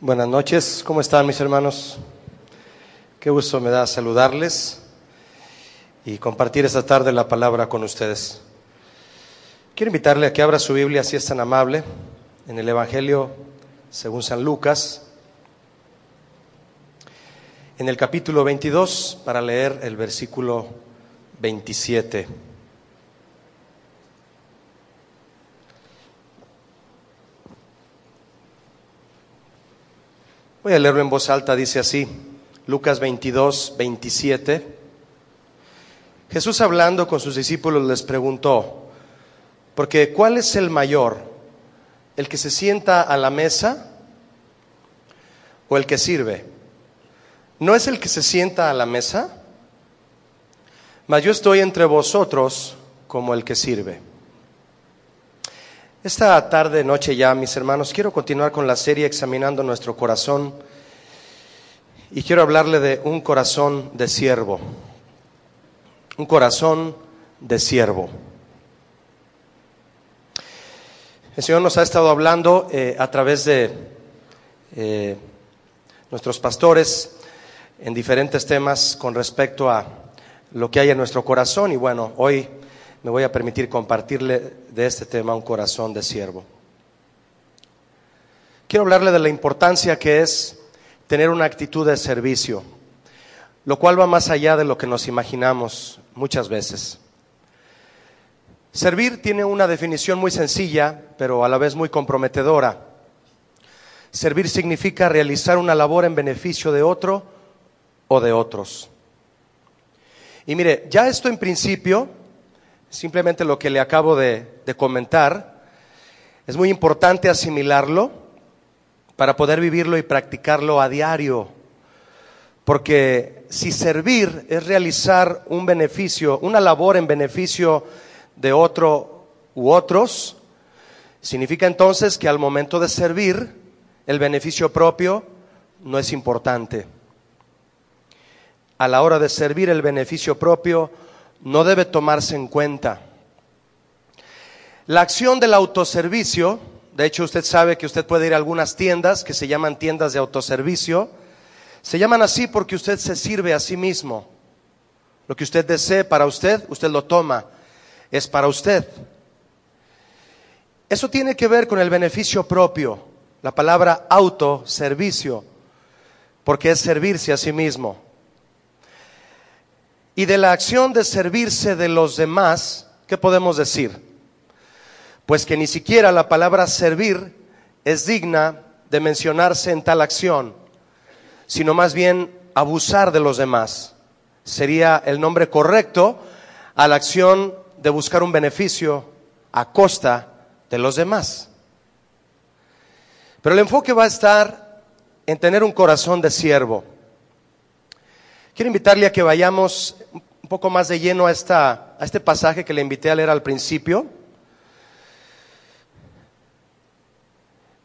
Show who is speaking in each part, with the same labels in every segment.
Speaker 1: Buenas noches, ¿cómo están mis hermanos? Qué gusto me da saludarles y compartir esta tarde la palabra con ustedes. Quiero invitarle a que abra su Biblia, si es tan amable, en el Evangelio según San Lucas, en el capítulo 22, para leer el versículo 27. Voy a leerlo en voz alta, dice así, Lucas 22, 27. Jesús, hablando con sus discípulos, les preguntó, porque ¿cuál es el mayor? ¿El que se sienta a la mesa o el que sirve? ¿No es el que se sienta a la mesa? Mas yo estoy entre vosotros como el que sirve. Esta tarde, noche ya, mis hermanos, quiero continuar con la serie examinando nuestro corazón y quiero hablarle de un corazón de siervo. Un corazón de siervo. El Señor nos ha estado hablando a través de nuestros pastores en diferentes temas con respecto a lo que hay en nuestro corazón y bueno, hoy me voy a permitir compartirle de este tema, un corazón de siervo. Quiero hablarle de la importancia que es tener una actitud de servicio, lo cual va más allá de lo que nos imaginamos muchas veces. Servir tiene una definición muy sencilla, pero a la vez muy comprometedora. Servir significa realizar una labor en beneficio de otro o de otros. Y mire, ya esto en principio, simplemente lo que le acabo de comentar, es muy importante asimilarlo para poder vivirlo y practicarlo a diario. Porque si servir es realizar un beneficio, una labor en beneficio de otro u otros, significa entonces que al momento de servir, el beneficio propio no es importante. A la hora de servir, el beneficio propio no debe tomarse en cuenta. La acción del autoservicio, de hecho usted sabe que usted puede ir a algunas tiendas que se llaman tiendas de autoservicio, se llaman así porque usted se sirve a sí mismo. Lo que usted desee para usted, usted lo toma, es para usted. Eso tiene que ver con el beneficio propio, la palabra autoservicio, porque es servirse a sí mismo. Y de la acción de servirse de los demás, ¿qué podemos decir? Pues que ni siquiera la palabra servir es digna de mencionarse en tal acción, sino más bien abusar de los demás. Sería el nombre correcto a la acción de buscar un beneficio a costa de los demás. Pero el enfoque va a estar en tener un corazón de siervo. Quiero invitarle a que vayamos un poco más de lleno a este pasaje que le invité a leer al principio,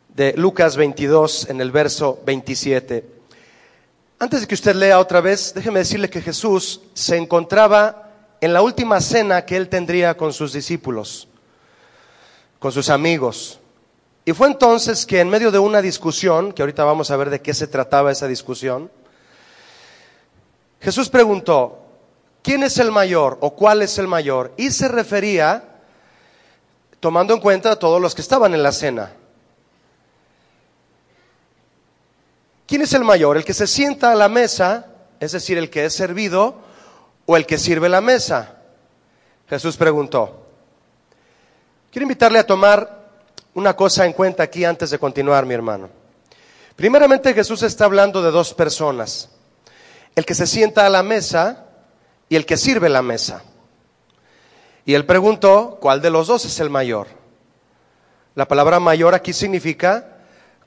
Speaker 1: de Lucas 22 en el verso 27. Antes de que usted lea otra vez, déjeme decirle que Jesús se encontraba en la última cena que él tendría con sus discípulos, con sus amigos. Y fue entonces que en medio de una discusión, que ahorita vamos a ver de qué se trataba esa discusión, Jesús preguntó, ¿quién es el mayor o cuál es el mayor? Y se refería tomando en cuenta a todos los que estaban en la cena. ¿Quién es el mayor? ¿El que se sienta a la mesa, es decir, el que es servido, o el que sirve la mesa? Jesús preguntó. Quiero invitarle a tomar una cosa en cuenta aquí antes de continuar, mi hermano. Primeramente, Jesús está hablando de dos personas. El que se sienta a la mesa y el que sirve la mesa. Y él preguntó, ¿cuál de los dos es el mayor? La palabra mayor aquí significa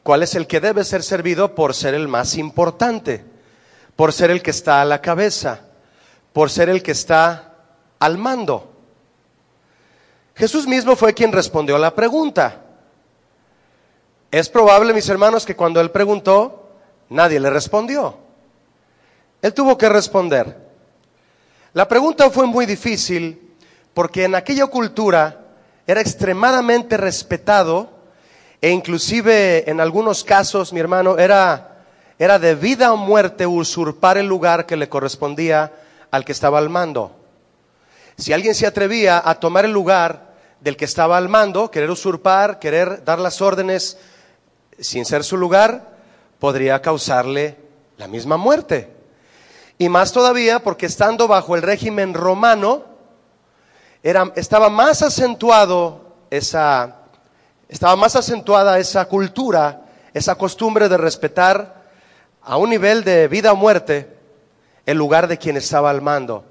Speaker 1: cuál es el que debe ser servido por ser el más importante, por ser el que está a la cabeza, por ser el que está al mando. Jesús mismo fue quien respondió la pregunta. Es probable, mis hermanos, que cuando él preguntó, nadie le respondió. Él tuvo que responder. La pregunta fue muy difícil porque en aquella cultura era extremadamente respetado E inclusive en algunos casos, mi hermano, era de vida o muerte usurpar el lugar que le correspondía al que estaba al mando. Si alguien se atrevía a tomar el lugar del que estaba al mando, querer usurpar, querer dar las órdenes sin ser su lugar, podría causarle la misma muerte. Y más todavía porque estando bajo el régimen romano, estaba más acentuada esa cultura, esa costumbre de respetar a un nivel de vida o muerte el lugar de quien estaba al mando.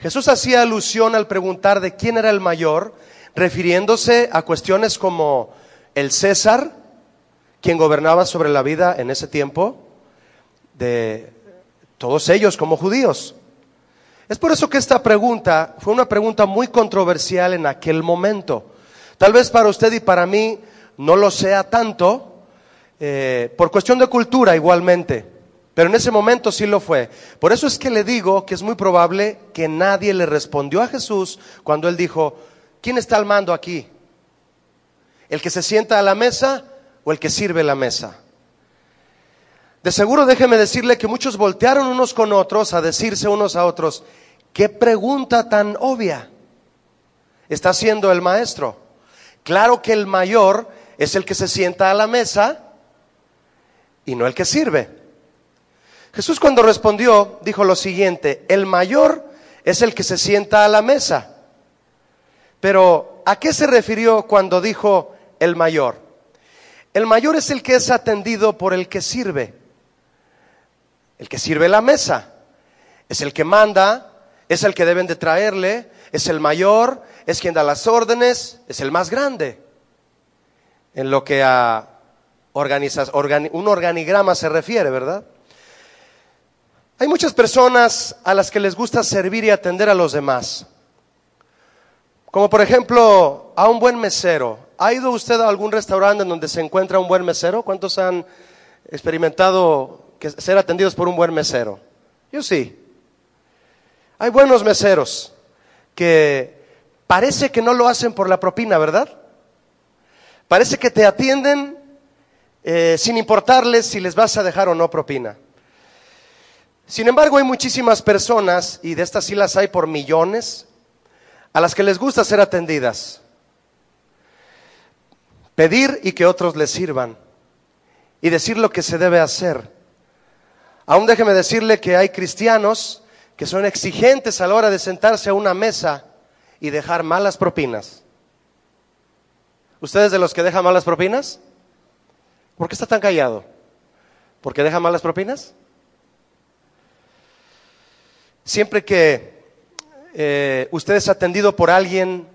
Speaker 1: Jesús hacía alusión al preguntar de quién era el mayor, refiriéndose a cuestiones como el César, quien gobernaba sobre la vida en ese tiempo, de todos ellos como judíos. Es por eso que esta pregunta fue una pregunta muy controversial en aquel momento. Tal vez para usted y para mí no lo sea tanto, por cuestión de cultura igualmente, pero en ese momento sí lo fue. Por eso es que le digo que es muy probable que nadie le respondió a Jesús cuando él dijo, ¿quién está al mando aquí? ¿El que se sienta a la mesa o el que sirve la mesa? De seguro déjeme decirle que muchos voltearon unos con otros a decirse unos a otros, ¿qué pregunta tan obvia está haciendo el maestro? Claro que el mayor es el que se sienta a la mesa y no el que sirve. Jesús cuando respondió dijo lo siguiente, el mayor es el que se sienta a la mesa. Pero ¿a qué se refirió cuando dijo el mayor? El mayor es el que es atendido por el que sirve. El que sirve la mesa, es el que manda, es el que deben de traerle, es el mayor, es quien da las órdenes, es el más grande. En lo que a un organigrama se refiere, ¿verdad? Hay muchas personas a las que les gusta servir y atender a los demás. Como por ejemplo, a un buen mesero. ¿Ha ido usted a algún restaurante en donde se encuentra un buen mesero? ¿Cuántos han experimentado ser atendidos por un buen mesero? Yo sí. Hay buenos meseros que parece que no lo hacen por la propina, ¿verdad? Parece que te atienden sin importarles si les vas a dejar o no propina. Sin embargo, hay muchísimas personas, y de estas sí las hay por millones, a las que les gusta ser atendidas, pedir y que otros les sirvan, y decir lo que se debe hacer. Aún déjeme decirle que hay cristianos que son exigentes a la hora de sentarse a una mesa y dejar malas propinas. ¿Ustedes de los que dejan malas propinas? ¿Por qué está tan callado? ¿Por qué deja malas propinas? Siempre que usted es atendido por alguien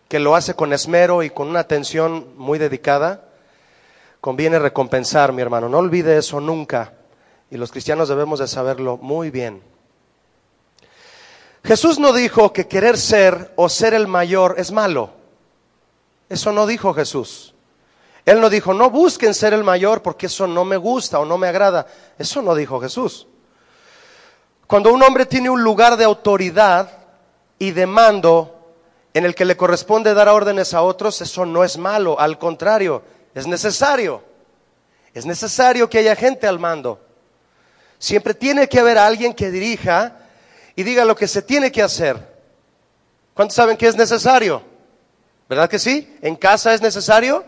Speaker 1: que lo hace con esmero y con una atención muy dedicada, conviene recompensar, mi hermano. No olvide eso nunca. Y los cristianos debemos de saberlo muy bien. Jesús no dijo que querer ser o ser el mayor es malo. Eso no dijo Jesús. Él no dijo, no busquen ser el mayor porque eso no me gusta o no me agrada. Eso no dijo Jesús. Cuando un hombre tiene un lugar de autoridad y de mando en el que le corresponde dar órdenes a otros, eso no es malo, al contrario, es necesario. Es necesario que haya gente al mando. Siempre tiene que haber alguien que dirija y diga lo que se tiene que hacer. ¿Cuántos saben que es necesario? ¿Verdad que sí? ¿En casa es necesario?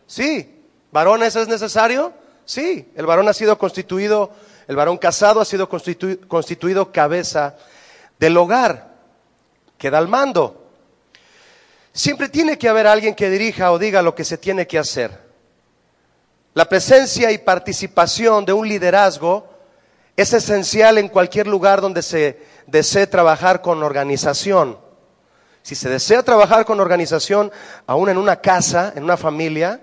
Speaker 1: Sí. ¿Varones es necesario? Sí. El varón ha sido constituido, el varón casado ha sido constituido cabeza del hogar, que da el mando. Siempre tiene que haber alguien que dirija o diga lo que se tiene que hacer. La presencia y participación de un liderazgo es esencial en cualquier lugar donde se desee trabajar con organización. Si se desea trabajar con organización, aún en una casa, en una familia,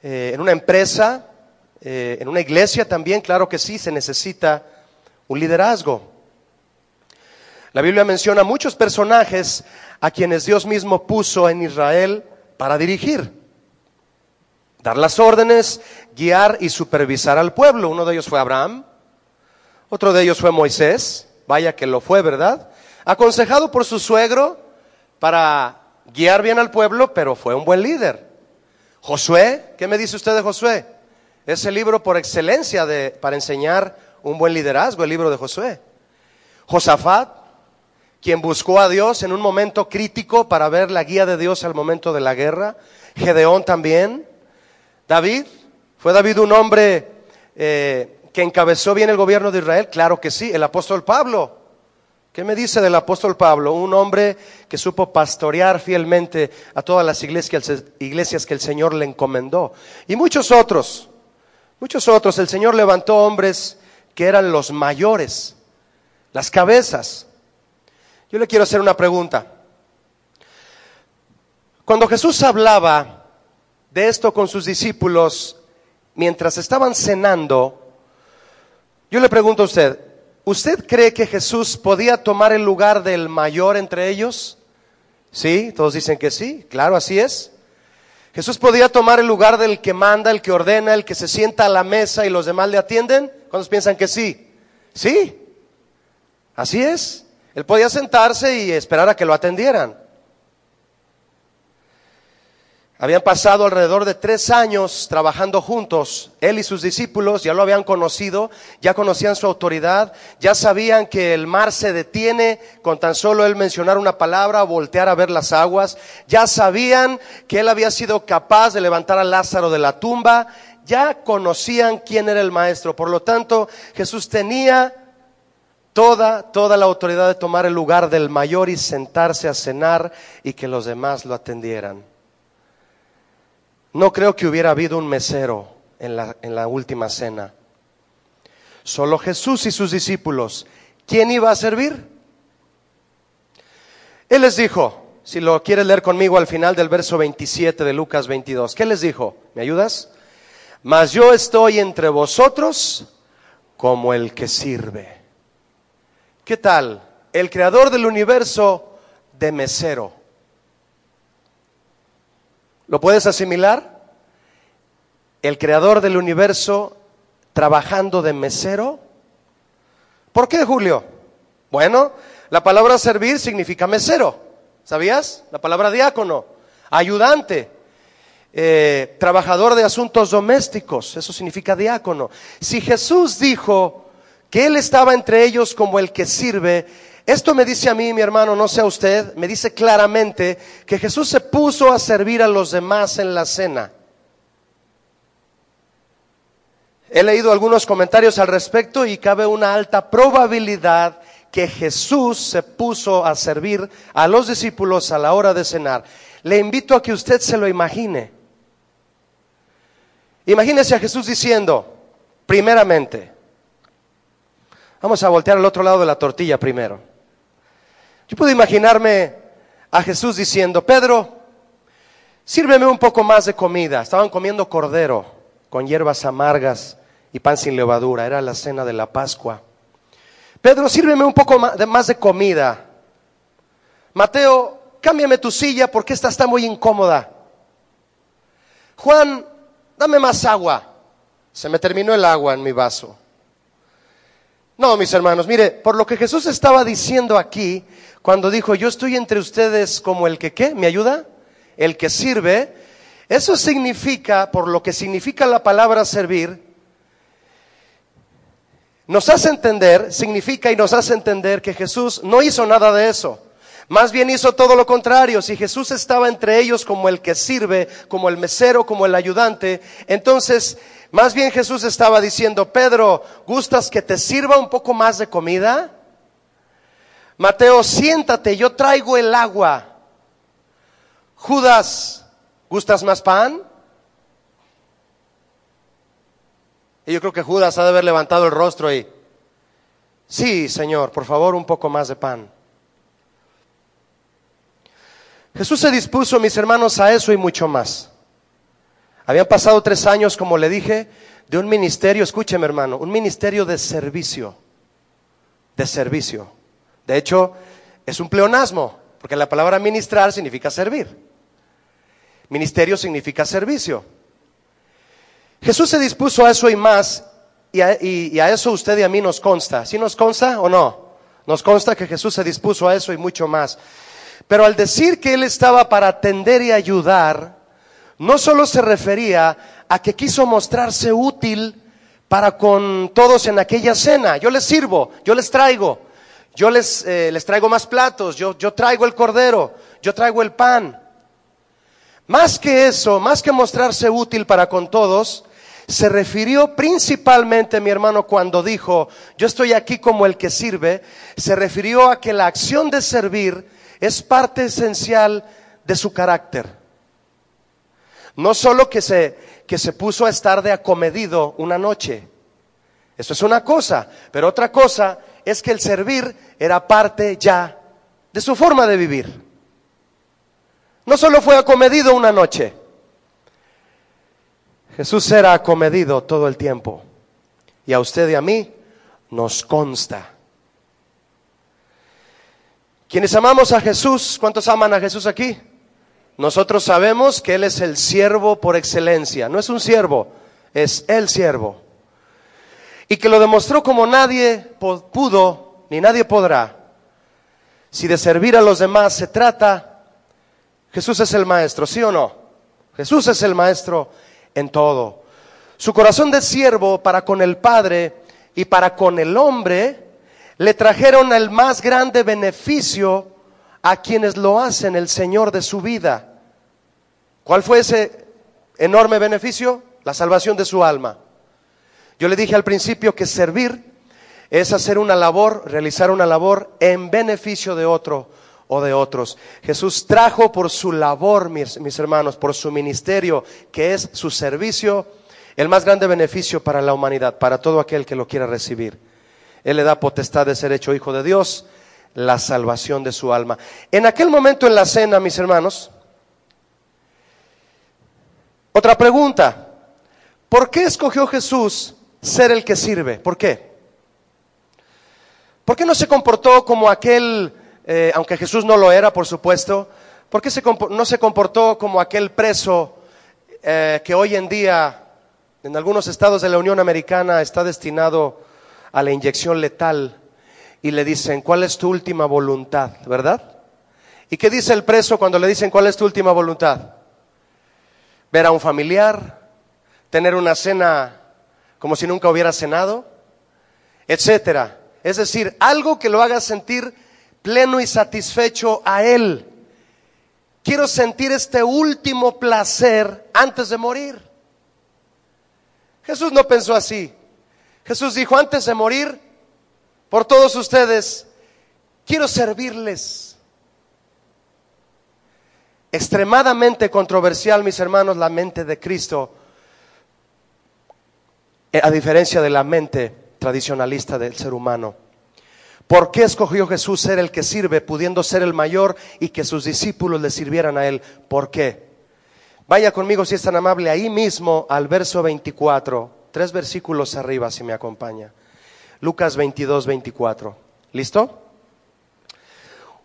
Speaker 1: en una empresa, en una iglesia también, claro que sí, se necesita un liderazgo. La Biblia menciona muchos personajes a quienes Dios mismo puso en Israel para dirigir, dar las órdenes, guiar y supervisar al pueblo. Uno de ellos fue Abraham, otro de ellos fue Moisés, vaya que lo fue, ¿verdad? Aconsejado por su suegro para guiar bien al pueblo, pero fue un buen líder. Josué, ¿qué me dice usted de Josué? Es el libro por excelencia para enseñar un buen liderazgo, el libro de Josué. Josafat, quien buscó a Dios en un momento crítico para ver la guía de Dios al momento de la guerra. Gedeón también. David, ¿fue David un hombre que encabezó bien el gobierno de Israel? Claro que sí. El apóstol Pablo, ¿qué me dice del apóstol Pablo? Un hombre que supo pastorear fielmente a todas las iglesias que el Señor le encomendó. Y muchos otros. El Señor levantó hombres que eran los mayores, las cabezas. Yo le quiero hacer una pregunta. Cuando Jesús hablaba de esto con sus discípulos mientras estaban cenando, yo le pregunto a usted, ¿usted cree que Jesús podía tomar el lugar del mayor entre ellos? Sí, todos dicen que sí, claro, así es. Jesús podía tomar el lugar del que manda, el que ordena, el que se sienta a la mesa y los demás le atienden. ¿Cuántos piensan que sí? Sí, así es. Él podía sentarse y esperar a que lo atendieran. Habían pasado alrededor de 3 años trabajando juntos. Él y sus discípulos ya lo habían conocido, ya conocían su autoridad, ya sabían que el mar se detiene con tan solo él mencionar una palabra, voltear a ver las aguas. Ya sabían que él había sido capaz de levantar a Lázaro de la tumba. Ya conocían quién era el maestro. Por lo tanto, Jesús tenía toda la autoridad de tomar el lugar del mayor y sentarse a cenar y que los demás lo atendieran. No creo que hubiera habido un mesero en la última cena. Solo Jesús y sus discípulos. ¿Quién iba a servir? Él les dijo, si lo quieres leer conmigo al final del verso 27 de Lucas 22. ¿Qué les dijo? ¿Me ayudas? Mas yo estoy entre vosotros como el que sirve. ¿Qué tal? El creador del universo de mesero. ¿Lo puedes asimilar? El creador del universo trabajando de mesero. ¿Por qué, Julio? Bueno, la palabra servir significa mesero. ¿Sabías? La palabra diácono, ayudante, trabajador de asuntos domésticos. Eso significa diácono. Si Jesús dijo que Él estaba entre ellos como el que sirve, esto me dice a mí, mi hermano, no sé a usted, me dice claramente que Jesús se puso a servir a los demás en la cena. He leído algunos comentarios al respecto y cabe una alta probabilidad que Jesús se puso a servir a los discípulos a la hora de cenar. Le invito a que usted se lo imagine. Imagínese a Jesús diciendo, primeramente, vamos a voltear al otro lado de la tortilla primero. Yo puedo imaginarme a Jesús diciendo, Pedro, sírveme un poco más de comida. Estaban comiendo cordero con hierbas amargas y pan sin levadura. Era la cena de la Pascua. Pedro, sírveme un poco más de comida. Mateo, cámbiame tu silla porque esta está muy incómoda. Juan, dame más agua. Se me terminó el agua en mi vaso. No, mis hermanos, mire, por lo que Jesús estaba diciendo aquí, cuando dijo, yo estoy entre ustedes como el que, ¿qué? ¿Me ayuda? El que sirve. Eso significa, por lo que significa la palabra servir, nos hace entender, significa y nos hace entender que Jesús no hizo nada de eso. Más bien hizo todo lo contrario. Si Jesús estaba entre ellos como el que sirve, como el mesero, como el ayudante, entonces más bien Jesús estaba diciendo, Pedro, ¿gustas que te sirva un poco más de comida? Mateo, siéntate, yo traigo el agua. Judas, ¿gustas más pan? Y yo creo que Judas ha de haber levantado el rostro y, sí, Señor, por favor, un poco más de pan. Jesús se dispuso, mis hermanos, a eso y mucho más. Habían pasado 3 años, como le dije, de un ministerio, escúcheme hermano, un ministerio de servicio. De servicio. De hecho, es un pleonasmo, porque la palabra ministrar significa servir. Ministerio significa servicio. Jesús se dispuso a eso y más, y a eso usted y a mí nos consta. ¿Sí nos consta o no? Nos consta que Jesús se dispuso a eso y mucho más. Pero al decir que Él estaba para atender y ayudar, no solo se refería a que quiso mostrarse útil para con todos en aquella cena. Yo les sirvo, yo les traigo, yo les traigo más platos, yo traigo el cordero, yo traigo el pan. Más que eso, más que mostrarse útil para con todos, se refirió principalmente, mi hermano, cuando dijo, yo estoy aquí como el que sirve, se refirió a que la acción de servir es parte esencial de su carácter. No solo que se puso a estar de acomedido una noche, eso es una cosa, pero otra cosa es que el servir era parte ya de su forma de vivir. No solo fue acomedido una noche, Jesús era acomedido todo el tiempo, y a usted y a mí nos consta. Quienes amamos a Jesús, ¿cuántos aman a Jesús aquí? Nosotros sabemos que Él es el siervo por excelencia. No es un siervo, es el siervo. Y que lo demostró como nadie pudo, ni nadie podrá. Si de servir a los demás se trata, Jesús es el maestro, ¿sí o no? Jesús es el maestro en todo. Su corazón de siervo para con el Padre y para con el hombre le trajeron el más grande beneficio a quienes lo hacen el Señor de su vida. ¿Cuál fue ese enorme beneficio? La salvación de su alma. Yo le dije al principio que servir es hacer una labor, realizar una labor en beneficio de otro o de otros. Jesús trajo por su labor, mis hermanos, por su ministerio, que es su servicio, el más grande beneficio para la humanidad, para todo aquel que lo quiera recibir. Él le da potestad de ser hecho hijo de Dios, la salvación de su alma. En aquel momento en la cena, mis hermanos, otra pregunta: ¿por qué escogió Jesús ser el que sirve? ¿Por qué? ¿Por qué no se comportó como aquel, aunque Jesús no lo era, por supuesto, por qué no se comportó como aquel preso que hoy en día en algunos estados de la Unión Americana está destinado a la inyección letal y le dicen, ¿cuál es tu última voluntad? ¿Verdad? ¿Y qué dice el preso cuando le dicen, ¿cuál es tu última voluntad? Ver a un familiar, tener una cena como si nunca hubiera cenado, etcétera. Es decir, algo que lo haga sentir pleno y satisfecho a él. Quiero sentir este último placer antes de morir. Jesús no pensó así. Jesús dijo, antes de morir, por todos ustedes, quiero servirles. Extremadamente controversial, mis hermanos, la mente de Cristo, a diferencia de la mente tradicionalista del ser humano. ¿Por qué escogió Jesús ser el que sirve, pudiendo ser el mayor y que sus discípulos le sirvieran a él? ¿Por qué? Vaya conmigo, si es tan amable, ahí mismo al verso 24, 3 versículos arriba, si me acompaña. Lucas 22, 24. ¿Listo?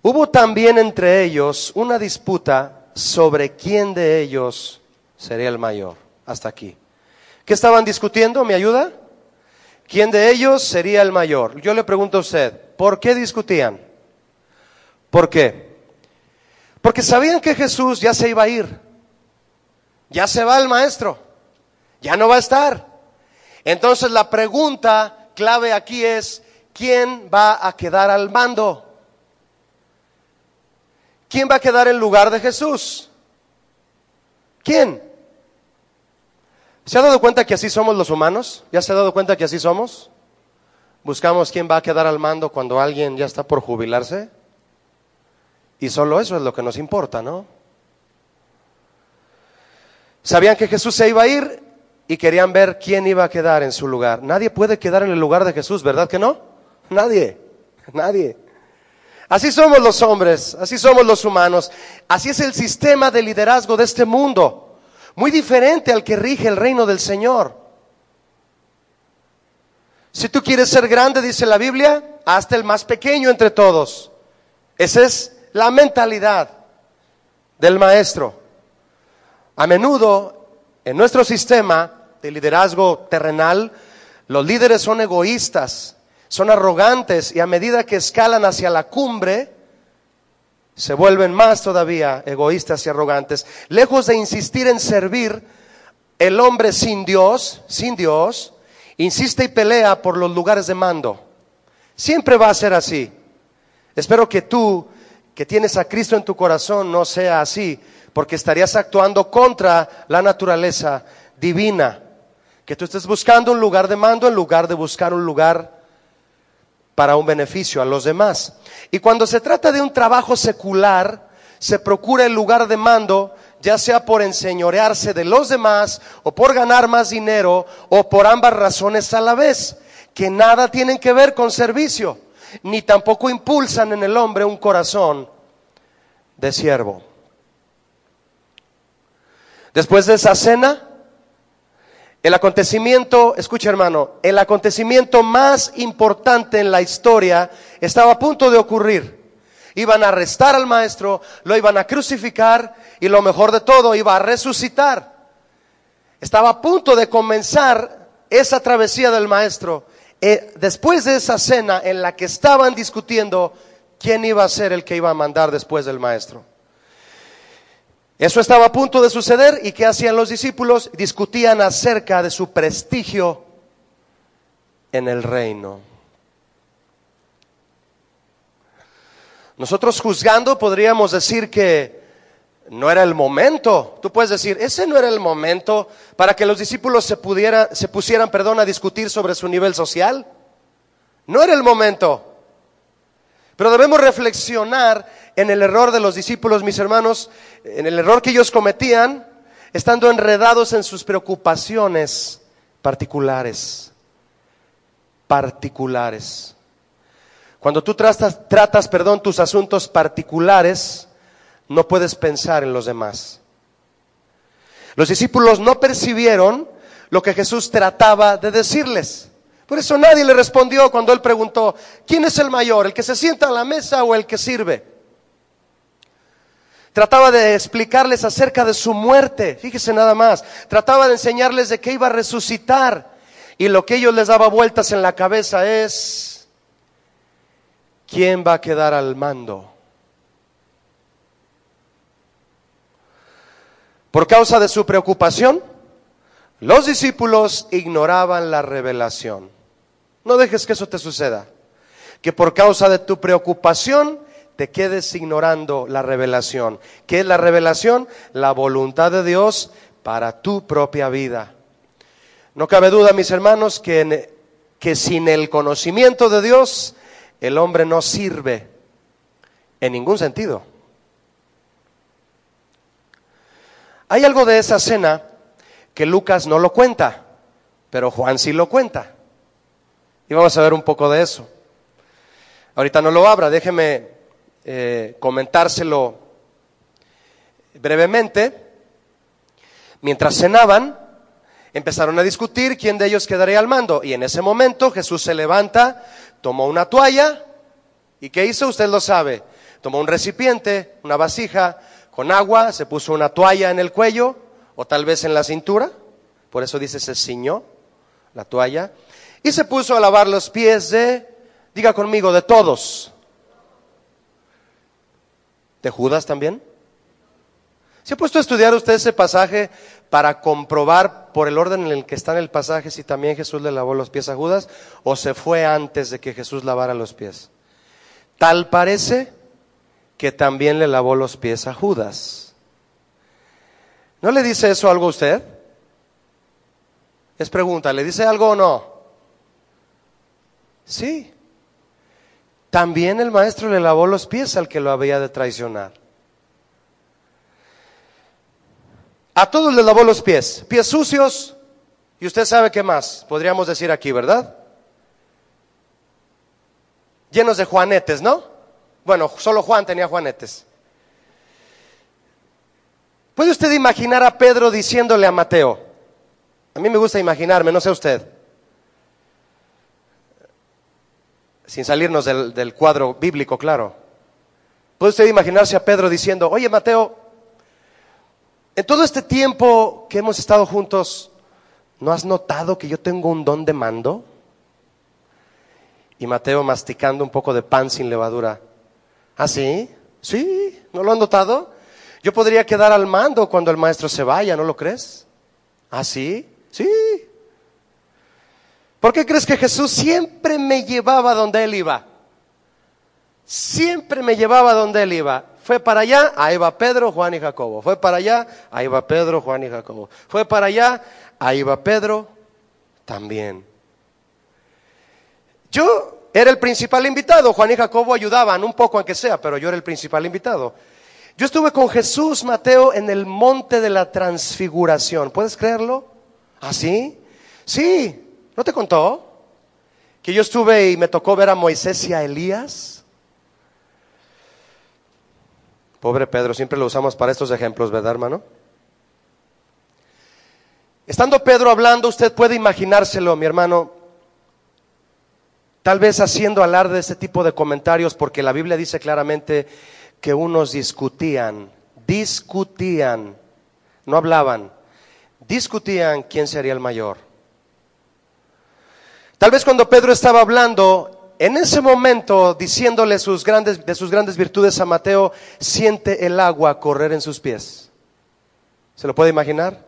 Speaker 1: Hubo también entre ellos una disputa sobre quién de ellos sería el mayor. Hasta aquí. ¿Qué estaban discutiendo? ¿Me ayuda? ¿Quién de ellos sería el mayor? Yo le pregunto a usted, ¿por qué discutían? ¿Por qué? Porque sabían que Jesús ya se iba a ir. Ya se va el maestro. Ya no va a estar. Entonces la pregunta clave aquí es, ¿quién va a quedar al mando? ¿Quién va a quedar en lugar de Jesús? ¿Quién? ¿Se ha dado cuenta que así somos los humanos? ¿Ya se ha dado cuenta que así somos? Buscamos quién va a quedar al mando cuando alguien ya está por jubilarse. Y solo eso es lo que nos importa, ¿no? Sabían que Jesús se iba a ir y querían ver quién iba a quedar en su lugar. Nadie puede quedar en el lugar de Jesús, ¿verdad que no? Nadie. Así somos los hombres, así somos los humanos. Así es el sistema de liderazgo de este mundo. Muy diferente al que rige el reino del Señor. Si tú quieres ser grande, dice la Biblia, hazte el más pequeño entre todos. Esa es la mentalidad del maestro. A menudo, en nuestro sistema de liderazgo terrenal, los líderes son egoístas, son arrogantes, y a medida que escalan hacia la cumbre, Se vuelven más todavía egoístas y arrogantes. Lejos de insistir en servir, el hombre sin Dios, insiste y pelea por los lugares de mando. Siempre va a ser así. Espero que tú, que tienes a Cristo en tu corazón, no sea así, porque estarías actuando contra la naturaleza divina. Que tú estés buscando un lugar de mando en lugar de buscar un lugar para un beneficio a los demás. Y cuando se trata de un trabajo secular, se procura el lugar de mando, ya sea por enseñorearse de los demás, o por ganar más dinero, o por ambas razones a la vez, que nada tienen que ver con servicio, ni tampoco impulsan en el hombre un corazón de siervo. Después de esa cena, el acontecimiento, escucha hermano, el acontecimiento más importante en la historia estaba a punto de ocurrir. Iban a arrestar al maestro, lo iban a crucificar y lo mejor de todo, iba a resucitar. Estaba a punto de comenzar esa travesía del maestro. Después de esa cena en la que estaban discutiendo quién iba a ser el que iba a mandar después del maestro. Eso estaba a punto de suceder, y ¿qué hacían los discípulos? Discutían acerca de su prestigio en el reino. Nosotros juzgando podríamos decir que no era el momento. Tú puedes decir, ese no era el momento para que los discípulos se pusieran a discutir sobre su nivel social. No era el momento. Pero debemos reflexionar en el error de los discípulos, mis hermanos, en el error que ellos cometían, estando enredados en sus preocupaciones particulares. Cuando tú tratas tus asuntos particulares, no puedes pensar en los demás. Los discípulos no percibieron lo que Jesús trataba de decirles. Por eso nadie le respondió cuando él preguntó, ¿quién es el mayor, el que se sienta a la mesa o el que sirve? Trataba de explicarles acerca de su muerte, fíjese nada más. Trataba de enseñarles de que iba a resucitar. Y lo que ellos les daba vueltas en la cabeza es, ¿quién va a quedar al mando? Por causa de su preocupación, los discípulos ignoraban la revelación. No dejes que eso te suceda. Que por causa de tu preocupación te quedes ignorando la revelación. ¿Qué es la revelación? La voluntad de Dios para tu propia vida. No cabe duda, mis hermanos, que sin el conocimiento de Dios, el hombre no sirve en ningún sentido. Hay algo de esa cena que Lucas no lo cuenta, pero Juan sí lo cuenta. Y vamos a ver un poco de eso. Ahorita no lo abra, déjeme comentárselo brevemente. Mientras cenaban, empezaron a discutir quién de ellos quedaría al mando. Y en ese momento Jesús se levanta, tomó una toalla, ¿y qué hizo? Usted lo sabe. Tomó un recipiente, una vasija con agua, se puso una toalla en el cuello, o tal vez en la cintura, por eso dice se ciñó la toalla, y se puso a lavar los pies diga conmigo, de todos. ¿De Judas también? ¿Se ha puesto a estudiar usted ese pasaje para comprobar por el orden en el que está en el pasaje si también Jesús le lavó los pies a Judas o se fue antes de que Jesús lavara los pies? Tal parece que también le lavó los pies a Judas. ¿No le dice eso algo a usted? Es pregunta, ¿le dice algo o no? Sí. También el maestro le lavó los pies al que lo había de traicionar. A todos les lavó los pies sucios, y usted sabe qué más, podríamos decir aquí, ¿verdad? Llenos de juanetes, ¿no? Bueno, solo Juan tenía juanetes. ¿Puede usted imaginar a Pedro diciéndole a Mateo? A mí me gusta imaginarme, no sé usted. Sin salirnos del cuadro bíblico, claro. ¿Puede usted imaginarse a Pedro diciendo, oye Mateo, en todo este tiempo que hemos estado juntos, ¿no has notado que yo tengo un don de mando? Y Mateo masticando un poco de pan sin levadura. ¿Ah, sí? Sí. ¿No lo han notado? Yo podría quedar al mando cuando el maestro se vaya, ¿no lo crees? ¿Ah, sí? Sí. ¿Por qué crees que Jesús siempre me llevaba donde Él iba? Siempre me llevaba donde Él iba. Fue para allá, ahí va Pedro, Juan y Jacobo. Fue para allá, ahí va Pedro, Juan y Jacobo. Fue para allá, ahí va Pedro también. Yo era el principal invitado. Juan y Jacobo ayudaban un poco aunque sea, pero yo era el principal invitado. Yo estuve con Jesús, Mateo, en el monte de la transfiguración. ¿Puedes creerlo? ¿Ah, sí? Sí. ¿No te contó? Que yo estuve y me tocó ver a Moisés y a Elías. Pobre Pedro, siempre lo usamos para estos ejemplos, ¿verdad, hermano? Estando Pedro hablando, usted puede imaginárselo, mi hermano, tal vez haciendo alarde de este tipo de comentarios, porque la Biblia dice claramente que unos discutían, no hablaban, discutían quién sería el mayor. Tal vez cuando Pedro estaba hablando, en ese momento, diciéndole de sus grandes virtudes a Mateo, siente el agua correr en sus pies. ¿Se lo puede imaginar?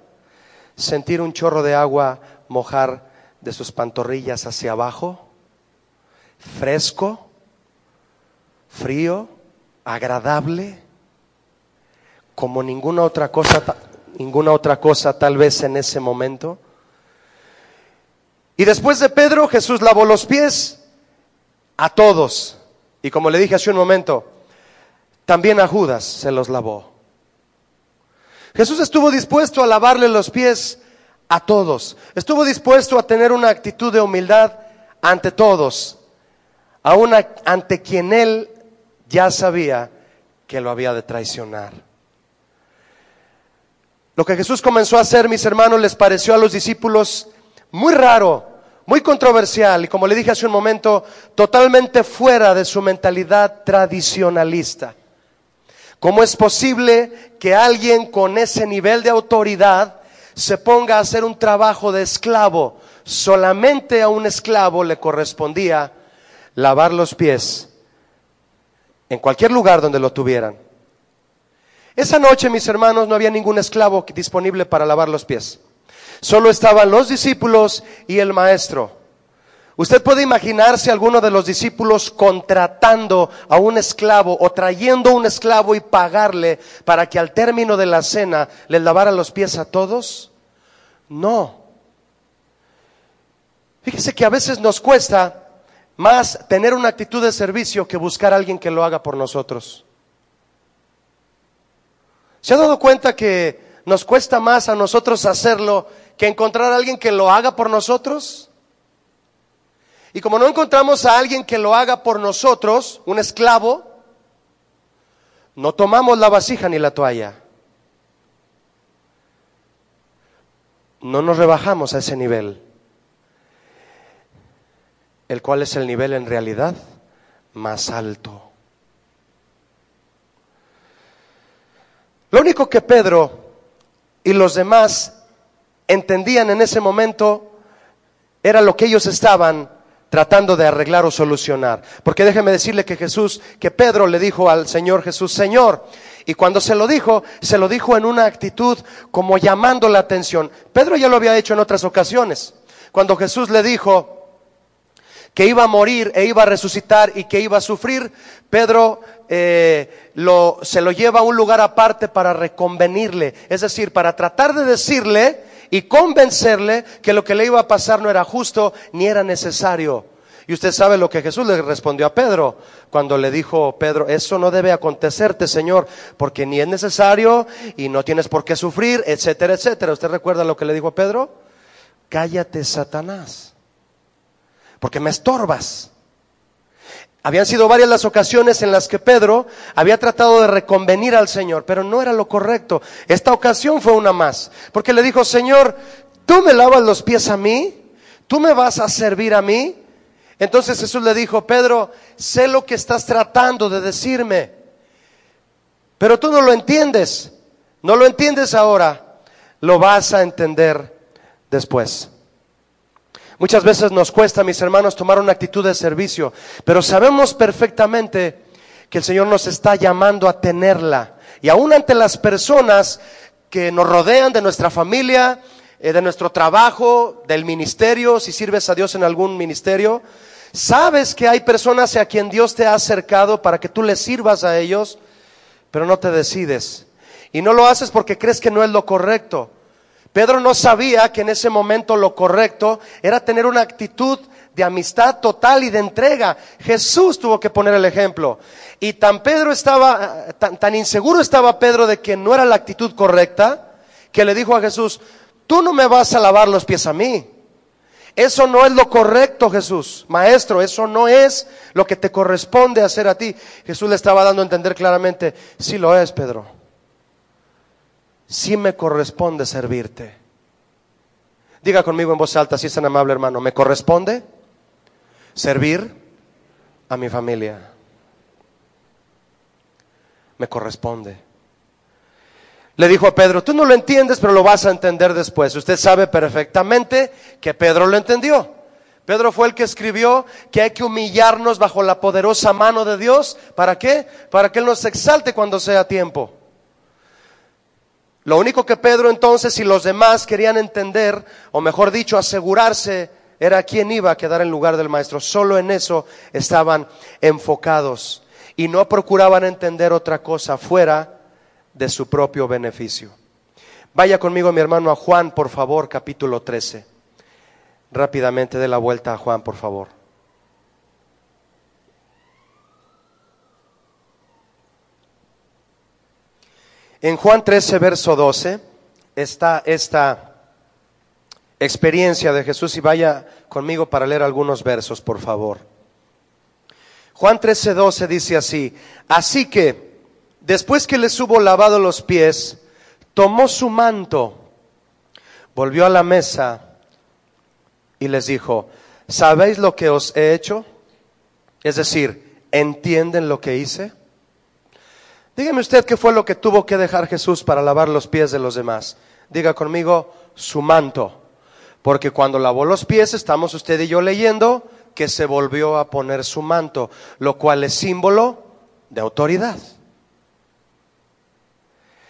Speaker 1: Sentir un chorro de agua mojar de sus pantorrillas hacia abajo, fresco, frío, agradable, como ninguna otra cosa tal vez en ese momento. Y después de Pedro, Jesús lavó los pies a todos, y como le dije hace un momento, también a Judas se los lavó. Jesús estuvo dispuesto a lavarle los pies a todos, estuvo dispuesto a tener una actitud de humildad ante todos, aún ante quien él ya sabía que lo había de traicionar. Lo que Jesús comenzó a hacer, mis hermanos, les pareció a los discípulos muy raro, muy controversial y, como le dije hace un momento, totalmente fuera de su mentalidad tradicionalista. ¿Cómo es posible que alguien con ese nivel de autoridad se ponga a hacer un trabajo de esclavo? Solamente a un esclavo le correspondía lavar los pies en cualquier lugar donde lo tuvieran. Esa noche, mis hermanos, no había ningún esclavo disponible para lavar los pies. Solo estaban los discípulos y el maestro. Usted puede imaginarse a alguno de los discípulos contratando a un esclavo o trayendo un esclavo y pagarle para que al término de la cena les lavara los pies a todos. No. Fíjese que a veces nos cuesta más tener una actitud de servicio que buscar a alguien que lo haga por nosotros. ¿Se ha dado cuenta que nos cuesta más a nosotros hacerlo que encontrar a alguien que lo haga por nosotros? Y como no encontramos a alguien que lo haga por nosotros, un esclavo, no tomamos la vasija ni la toalla. No nos rebajamos a ese nivel, el cual es el nivel en realidad más alto. Lo único que Pedro y los demás entendían en ese momento era lo que ellos estaban tratando de arreglar o solucionar. Porque déjeme decirle que Pedro le dijo al Señor Jesús, Señor, y cuando se lo dijo en una actitud como llamando la atención. Pedro ya lo había hecho en otras ocasiones. Cuando Jesús le dijo que iba a morir e iba a resucitar y que iba a sufrir, Pedro se lo lleva a un lugar aparte para reconvenirle, es decir, para tratar de decirle y convencerle que lo que le iba a pasar no era justo ni era necesario. Y usted sabe lo que Jesús le respondió a Pedro cuando le dijo: Pedro, eso no debe acontecerte, Señor, porque ni es necesario y no tienes por qué sufrir, etcétera, etcétera. ¿Usted recuerda lo que le dijo a Pedro? Cállate, Satanás, porque me estorbas. Habían sido varias las ocasiones en las que Pedro había tratado de reconvenir al Señor, pero no era lo correcto. Esta ocasión fue una más, porque le dijo: Señor, ¿tú me lavas los pies a mí? ¿Tú me vas a servir a mí? Entonces Jesús le dijo: Pedro, sé lo que estás tratando de decirme, pero tú no lo entiendes. No lo entiendes ahora, lo vas a entender después. Muchas veces nos cuesta, mis hermanos, tomar una actitud de servicio, pero sabemos perfectamente que el Señor nos está llamando a tenerla. Y aún ante las personas que nos rodean, de nuestra familia, de nuestro trabajo, del ministerio, si sirves a Dios en algún ministerio, sabes que hay personas a quien Dios te ha acercado para que tú les sirvas a ellos, pero no te decides. Y no lo haces porque crees que no es lo correcto. Pedro no sabía que en ese momento lo correcto era tener una actitud de amistad total y de entrega. Jesús tuvo que poner el ejemplo. Y tan inseguro estaba Pedro de que no era la actitud correcta, que le dijo a Jesús: tú no me vas a lavar los pies a mí. Eso no es lo correcto, Jesús. Maestro, eso no es lo que te corresponde hacer a ti. Jesús le estaba dando a entender claramente: sí lo es, Pedro. Sí me corresponde servirte. Diga conmigo en voz alta, si es tan amable, hermano: me corresponde servir a mi familia. Me corresponde. Le dijo a Pedro: tú no lo entiendes, pero lo vas a entender después. Usted sabe perfectamente que Pedro lo entendió. Pedro fue el que escribió que hay que humillarnos bajo la poderosa mano de Dios. ¿Para qué? Para que Él nos exalte cuando sea tiempo. Lo único que Pedro entonces y los demás querían entender, o mejor dicho, asegurarse, era quién iba a quedar en lugar del maestro. Solo en eso estaban enfocados y no procuraban entender otra cosa fuera de su propio beneficio. Vaya conmigo, mi hermano, a Juan, por favor, capítulo 13. Rápidamente dé la vuelta a Juan, por favor. En Juan 13, verso 12, está esta experiencia de Jesús, y vaya conmigo para leer algunos versos, por favor. Juan 13, 12 dice así: así que, después que les hubo lavado los pies, tomó su manto, volvió a la mesa y les dijo: ¿sabéis lo que os he hecho? Es decir, ¿entienden lo que hice? Dígame usted qué fue lo que tuvo que dejar Jesús para lavar los pies de los demás. Diga conmigo: su manto. Porque cuando lavó los pies, estamos usted y yo leyendo que se volvió a poner su manto, lo cual es símbolo de autoridad.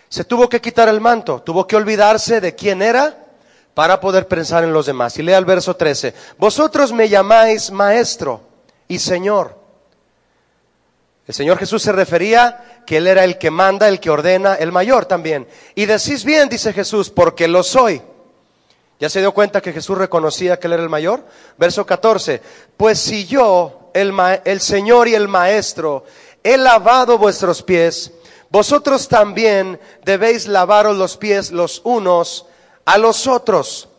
Speaker 1: Se tuvo que quitar el manto, tuvo que olvidarse de quién era para poder pensar en los demás. Y lea el verso 13: vosotros me llamáis maestro y Señor. El Señor Jesús se refería que Él era el que manda, el que ordena, el mayor también. Y decís bien, dice Jesús, porque lo soy. ¿Ya se dio cuenta que Jesús reconocía que Él era el mayor? Verso 14: pues si yo, el Señor y el Maestro, he lavado vuestros pies, vosotros también debéis lavaros los pies los unos a los otros.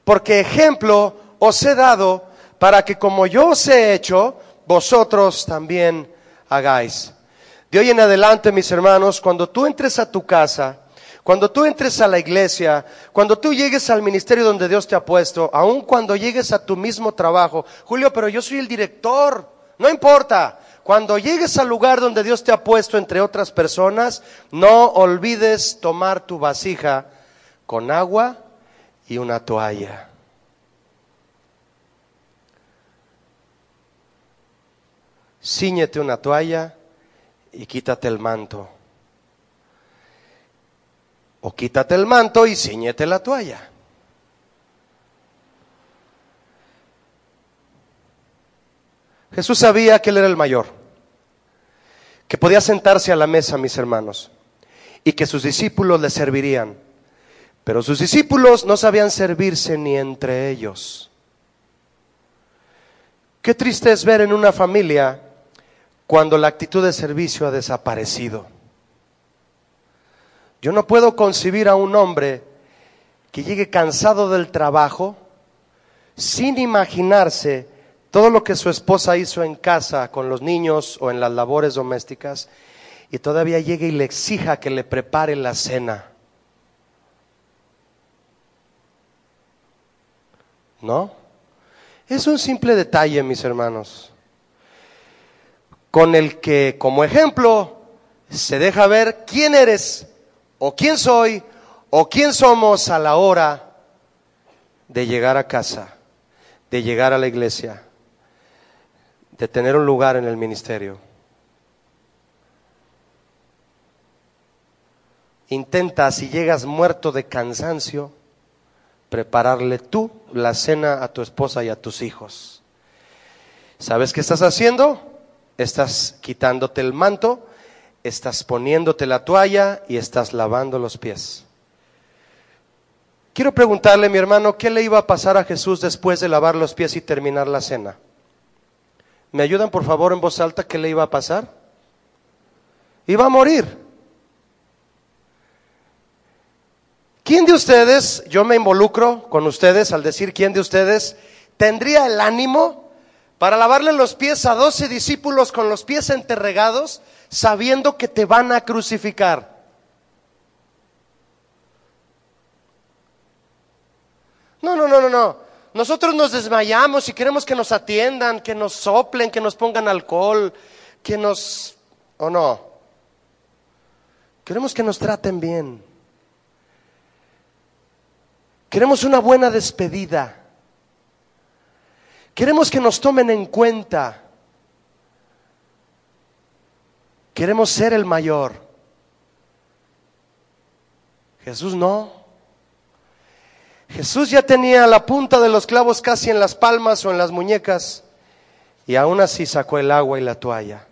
Speaker 1: Porque ejemplo os he dado para que como yo os he hecho, vosotros también hagáis. De hoy en adelante, mis hermanos, cuando tú entres a tu casa, cuando tú entres a la iglesia, cuando tú llegues al ministerio donde Dios te ha puesto, aun cuando llegues a tu mismo trabajo: Julio, pero yo soy el director. No importa. Cuando llegues al lugar donde Dios te ha puesto entre otras personas, no olvides tomar tu vasija con agua y una toalla. Cíñete una toalla y quítate el manto. O quítate el manto y cíñete la toalla. Jesús sabía que Él era el mayor, que podía sentarse a la mesa, mis hermanos, y que sus discípulos le servirían. Pero sus discípulos no sabían servirse ni entre ellos. Qué triste es ver en una familia cuando la actitud de servicio ha desaparecido. Yo no puedo concebir a un hombre que llegue cansado del trabajo, sin imaginarse todo lo que su esposa hizo en casa con los niños o en las labores domésticas, y todavía llegue y le exija que le prepare la cena. ¿No? Es un simple detalle, mis hermanos, con el que, como ejemplo, se deja ver quién eres, o quién soy, o quién somos a la hora de llegar a casa, de llegar a la iglesia, de tener un lugar en el ministerio. intenta, si llegas muerto de cansancio, prepararle tú la cena a tu esposa y a tus hijos. ¿Sabes qué estás haciendo? Estás quitándote el manto, estás poniéndote la toalla y estás lavando los pies. Quiero preguntarle, mi hermano, ¿qué le iba a pasar a Jesús después de lavar los pies y terminar la cena? ¿Me ayudan por favor en voz alta? ¿Qué le iba a pasar? Iba a morir. ¿Quién de ustedes, yo me involucro con ustedes al decir quién de ustedes, tendría el ánimo para lavarle los pies a 12 discípulos con los pies enterregados, sabiendo que te van a crucificar? No. Nosotros nos desmayamos y queremos que nos atiendan, que nos soplen, que nos pongan alcohol, ¿o no? Queremos que nos traten bien. Queremos una buena despedida. Queremos que nos tomen en cuenta. Queremos ser el mayor. Jesús no. Jesús ya tenía la punta de los clavos casi en las palmas o en las muñecas y aún así sacó el agua y la toalla.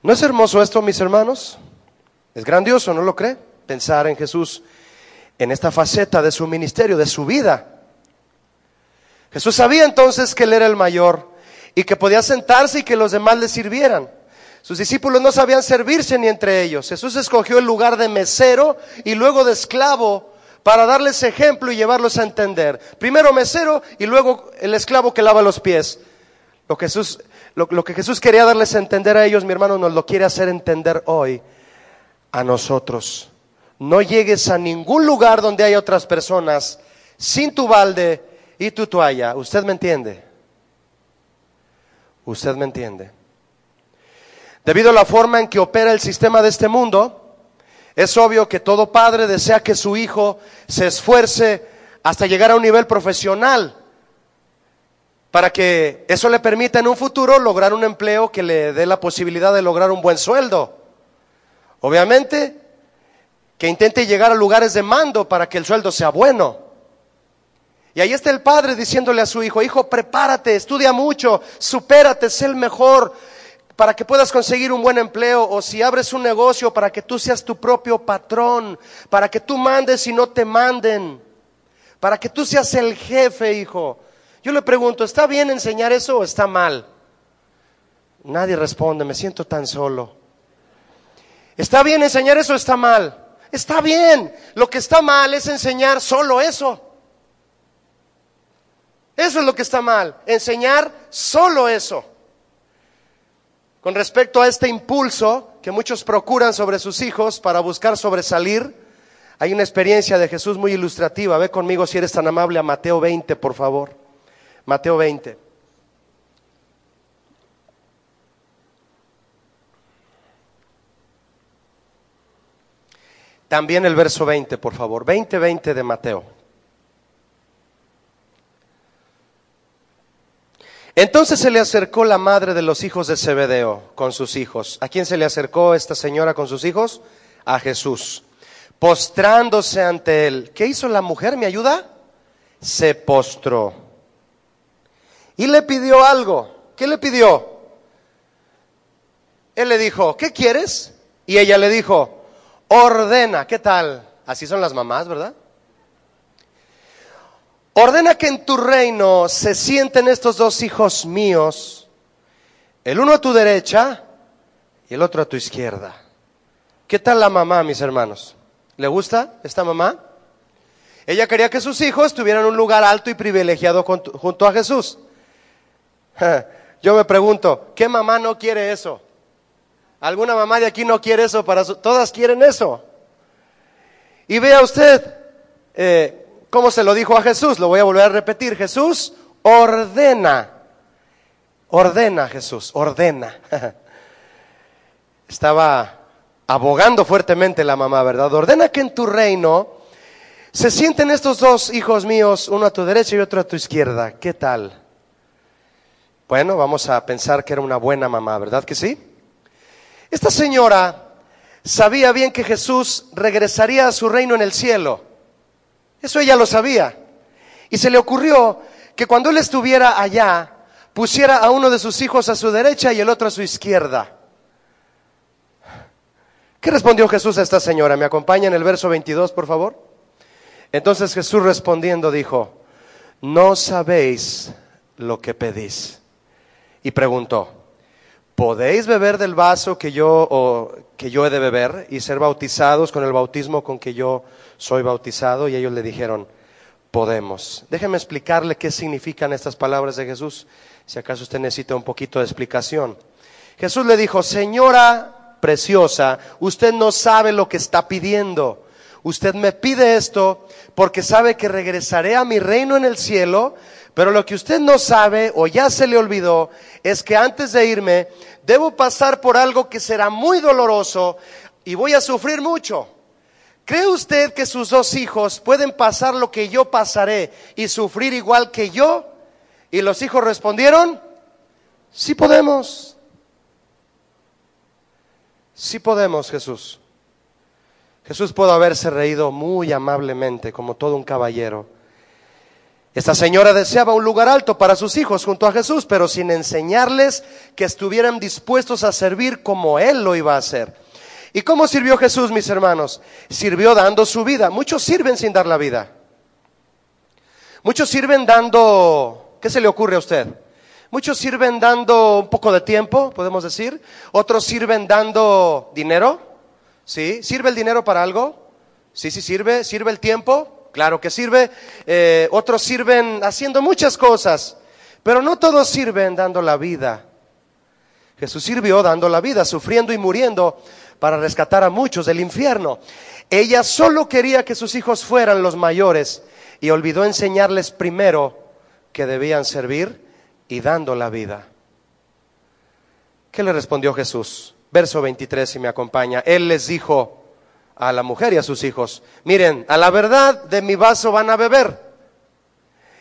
Speaker 1: ¿No es hermoso esto, mis hermanos? Es grandioso, ¿no lo cree? Pensar en Jesús en esta faceta de su ministerio, de su vida. Jesús sabía entonces que Él era el mayor y que podía sentarse y que los demás le sirvieran. Sus discípulos no sabían servirse ni entre ellos. Jesús escogió el lugar de mesero y luego de esclavo para darles ejemplo y llevarlos a entender. Primero mesero y luego el esclavo que lava los pies. Lo que Jesús quería darles a entender a ellos, mi hermano, nos lo quiere hacer entender hoy a nosotros. No llegues a ningún lugar donde haya otras personas sin tu balde y tu toalla. ¿Usted me entiende? ¿Usted me entiende? Debido a la forma en que opera el sistema de este mundo, es obvio que todo padre desea que su hijo se esfuerce hasta llegar a un nivel profesional, para que eso le permita en un futuro lograr un empleo que le dé la posibilidad de lograr un buen sueldo. Obviamente, que intente llegar a lugares de mando para que el sueldo sea bueno. Y ahí está el padre diciéndole a su hijo: hijo, prepárate, estudia mucho, supérate, sé el mejor, para que puedas conseguir un buen empleo, o si abres un negocio, para que tú seas tu propio patrón, para que tú mandes y no te manden, para que tú seas el jefe, hijo. Yo le pregunto, ¿está bien enseñar eso o está mal? Nadie responde, me siento tan solo. ¿Está bien enseñar eso o está mal? Está bien. Lo que está mal es enseñar solo eso. Eso es lo que está mal, enseñar solo eso. Con respecto a este impulso que muchos procuran sobre sus hijos para buscar sobresalir, hay una experiencia de Jesús muy ilustrativa. Ve conmigo, si eres tan amable, a Mateo 20, por favor. Mateo 20. También el verso 20, por favor. 20 de Mateo. Entonces se le acercó la madre de los hijos de Zebedeo con sus hijos. ¿A quién se le acercó esta señora con sus hijos? A Jesús. Postrándose ante él. ¿Qué hizo la mujer? ¿Me ayuda? Se postró. Y le pidió algo. ¿Qué le pidió? Él le dijo, ¿qué quieres? Y ella le dijo, ordena. ¿Qué tal? Así son las mamás, ¿verdad? Ordena que en tu reino se sienten estos dos hijos míos, el uno a tu derecha y el otro a tu izquierda. ¿Qué tal la mamá, mis hermanos? ¿Le gusta esta mamá? Ella quería que sus hijos tuvieran un lugar alto y privilegiado junto a Jesús. Yo me pregunto, ¿qué mamá no quiere eso? ¿Alguna mamá de aquí no quiere eso? Todas quieren eso. Y vea usted, ¿cómo se lo dijo a Jesús? Lo voy a volver a repetir. Jesús ordena. Ordena, Jesús, ordena. Estaba abogando fuertemente la mamá, ¿verdad? Ordena que en tu reino se sienten estos dos hijos míos, uno a tu derecha y otro a tu izquierda. ¿Qué tal? Bueno, vamos a pensar que era una buena mamá, ¿verdad que sí? Esta señora sabía bien que Jesús regresaría a su reino en el cielo. Eso ella lo sabía. Y se le ocurrió que cuando él estuviera allá, pusiera a uno de sus hijos a su derecha y el otro a su izquierda. ¿Qué respondió Jesús a esta señora? ¿Me acompaña en el verso 22, por favor? Entonces Jesús respondiendo dijo: no sabéis lo que pedís. Y preguntó: ¿podéis beber del vaso que yo he de beber y ser bautizados con el bautismo con que yo soy bautizado? Y ellos le dijeron: podemos. Déjeme explicarle qué significan estas palabras de Jesús, si acaso usted necesita un poquito de explicación. Jesús le dijo: señora preciosa, usted no sabe lo que está pidiendo. Usted me pide esto porque sabe que regresaré a mi reino en el cielo, pero lo que usted no sabe o ya se le olvidó es que antes de irme debo pasar por algo que será muy doloroso y voy a sufrir mucho. ¿Cree usted que sus dos hijos pueden pasar lo que yo pasaré y sufrir igual que yo? Y los hijos respondieron: sí podemos. Sí podemos, Jesús. Jesús pudo haberse reído muy amablemente, como todo un caballero. Esta señora deseaba un lugar alto para sus hijos junto a Jesús, pero sin enseñarles que estuvieran dispuestos a servir como Él lo iba a hacer. ¿Y cómo sirvió Jesús, mis hermanos? Sirvió dando su vida. Muchos sirven sin dar la vida. Muchos sirven dando... ¿Qué se le ocurre a usted? Muchos sirven dando un poco de tiempo, podemos decir. Otros sirven dando dinero. ¿Sí? ¿Sirve el dinero para algo? Sí, sí sirve. ¿Sirve el tiempo? Claro que sirve. Otros sirven haciendo muchas cosas, pero no todos sirven dando la vida. Jesús sirvió dando la vida, sufriendo y muriendo para rescatar a muchos del infierno. Ella solo quería que sus hijos fueran los mayores y olvidó enseñarles primero que debían servir y dando la vida. ¿Qué le respondió Jesús? Verso 23, si me acompaña. Él les dijo a la mujer y a sus hijos: miren, a la verdad de mi vaso van a beber,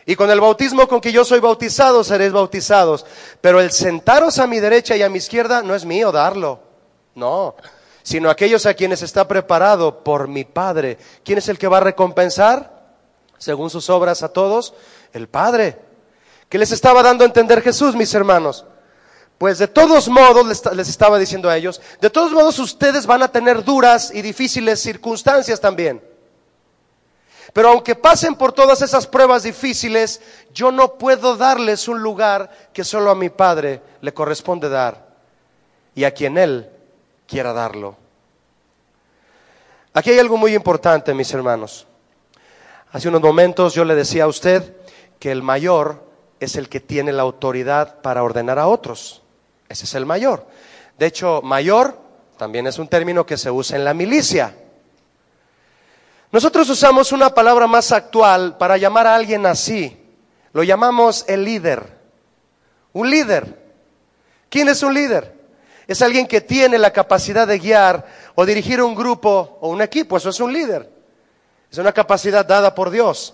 Speaker 1: y con el bautismo con que yo soy bautizado seréis bautizados, pero el sentaros a mi derecha y a mi izquierda no es mío darlo, no, sino aquellos a quienes está preparado por mi Padre. ¿Quién es el que va a recompensar según sus obras a todos? El Padre. ¿Qué les estaba dando a entender Jesús, mis hermanos? Pues de todos modos, les estaba diciendo a ellos, de todos modos ustedes van a tener duras y difíciles circunstancias también. Pero aunque pasen por todas esas pruebas difíciles, yo no puedo darles un lugar que solo a mi Padre le corresponde dar y a quien Él quiera darlo. Aquí hay algo muy importante, mis hermanos. Hace unos momentos yo le decía a usted que el mayor es el que tiene la autoridad para ordenar a otros. Ese es el mayor. De hecho, mayor también es un término que se usa en la milicia. Nosotros usamos una palabra más actual para llamar a alguien así. Lo llamamos el líder. Un líder. ¿Quién es un líder? Es alguien que tiene la capacidad de guiar o dirigir un grupo o un equipo. Eso es un líder. Es una capacidad dada por Dios.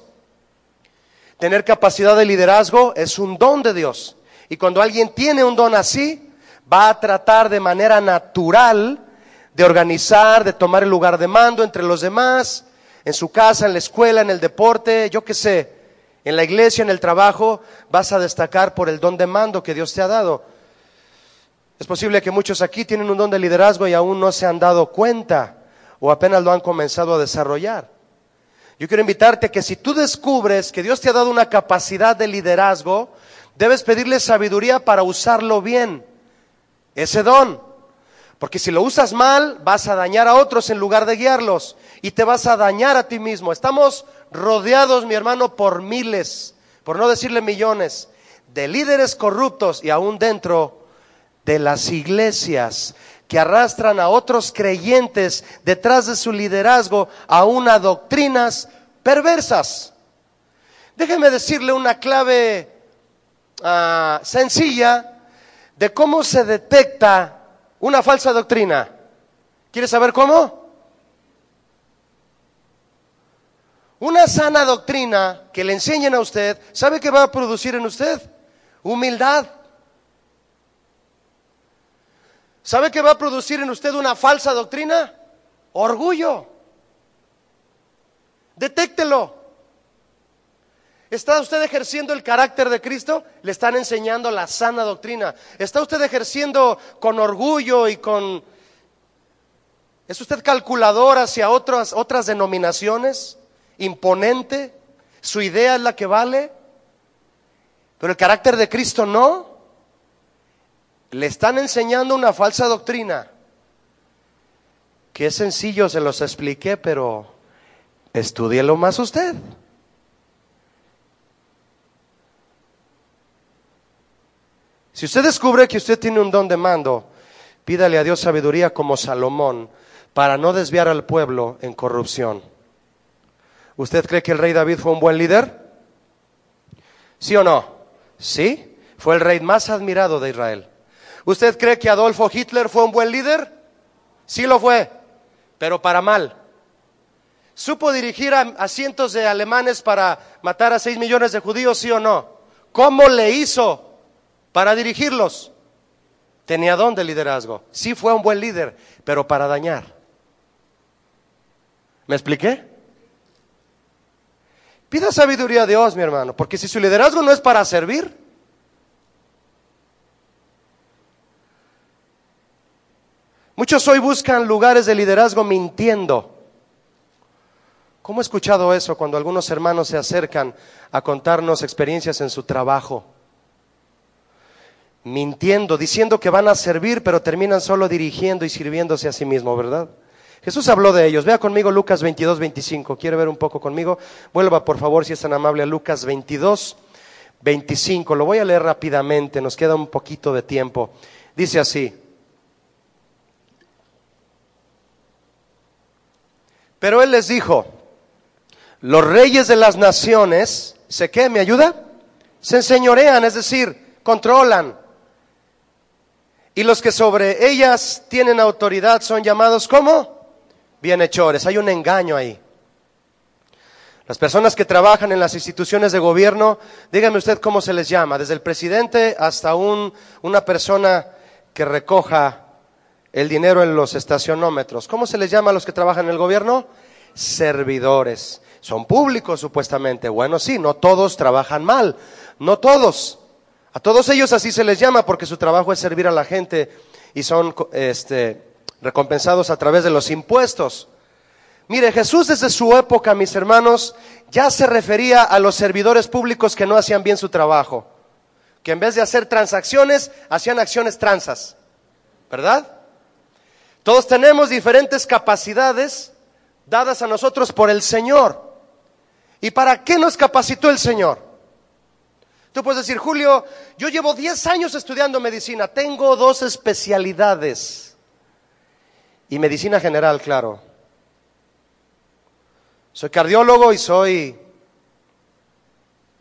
Speaker 1: Tener capacidad de liderazgo es un don de Dios. Y cuando alguien tiene un don así, va a tratar de manera natural de organizar, de tomar el lugar de mando entre los demás, en su casa, en la escuela, en el deporte, yo qué sé, en la iglesia, en el trabajo, vas a destacar por el don de mando que Dios te ha dado. Es posible que muchos aquí tienen un don de liderazgo y aún no se han dado cuenta o apenas lo han comenzado a desarrollar. Yo quiero invitarte a que si tú descubres que Dios te ha dado una capacidad de liderazgo, debes pedirle sabiduría para usarlo bien, ese don. Porque si lo usas mal, vas a dañar a otros en lugar de guiarlos y te vas a dañar a ti mismo. Estamos rodeados, mi hermano, por miles, por no decirle millones, de líderes corruptos y aún dentro de las iglesias que arrastran a otros creyentes detrás de su liderazgo aún a doctrinas perversas. Déjeme decirle una clave sencilla de cómo se detecta una falsa doctrina. ¿Quiere saber cómo? Una sana doctrina que le enseñen a usted, ¿sabe qué va a producir en usted? Humildad. ¿Sabe qué va a producir en usted una falsa doctrina? Orgullo. Detéctelo. ¿Está usted ejerciendo el carácter de Cristo? Le están enseñando la sana doctrina. ¿Está usted ejerciendo con orgullo y con... ¿Es usted calculador hacia otras denominaciones? ¿Imponente? ¿Su idea es la que vale? Pero el carácter de Cristo no. Le están enseñando una falsa doctrina. Que es sencillo, se los expliqué, pero estúdielo más usted. Si usted descubre que usted tiene un don de mando, pídale a Dios sabiduría como Salomón para no desviar al pueblo en corrupción. ¿Usted cree que el rey David fue un buen líder? ¿Sí o no? Sí, fue el rey más admirado de Israel. ¿Usted cree que Adolfo Hitler fue un buen líder? Sí lo fue, pero para mal. ¿Supo dirigir a cientos de alemanes para matar a 6 millones de judíos, sí o no? ¿Cómo le hizo para dirigirlos? Tenía don de liderazgo. Sí fue un buen líder, pero para dañar. ¿Me expliqué? Pida sabiduría a Dios, mi hermano, porque si su liderazgo no es para servir, muchos hoy buscan lugares de liderazgo mintiendo. ¿Cómo he escuchado eso cuando algunos hermanos se acercan a contarnos experiencias en su trabajo? Mintiendo, diciendo que van a servir, pero terminan solo dirigiendo y sirviéndose a sí mismos, ¿verdad? Jesús habló de ellos. Vea conmigo Lucas 22, 25. ¿Quiere ver un poco conmigo? Vuelva por favor, si es tan amable, a Lucas 22, 25. Lo voy a leer rápidamente, nos queda un poquito de tiempo. Dice así: pero él les dijo, los reyes de las naciones, ¿se qué? ¿Me ayuda? Se enseñorean, es decir, controlan. Y los que sobre ellas tienen autoridad son llamados ¿cómo? Bienhechores. Hay un engaño ahí. Las personas que trabajan en las instituciones de gobierno, dígame usted cómo se les llama, desde el presidente hasta una persona que recoja el dinero en los estacionómetros. ¿Cómo se les llama a los que trabajan en el gobierno? Servidores. Son públicos supuestamente. Bueno, sí, no todos trabajan mal, no todos. A todos ellos así se les llama porque su trabajo es servir a la gente y son recompensados a través de los impuestos. Mire, Jesús desde su época, mis hermanos, ya se refería a los servidores públicos que no hacían bien su trabajo, que en vez de hacer transacciones, hacían acciones transas, ¿verdad? Todos tenemos diferentes capacidades dadas a nosotros por el Señor. ¿Y para qué nos capacitó el Señor? Tú puedes decir, Julio, yo llevo 10 años estudiando medicina, tengo 2 especialidades. Y medicina general, claro. Soy cardiólogo y soy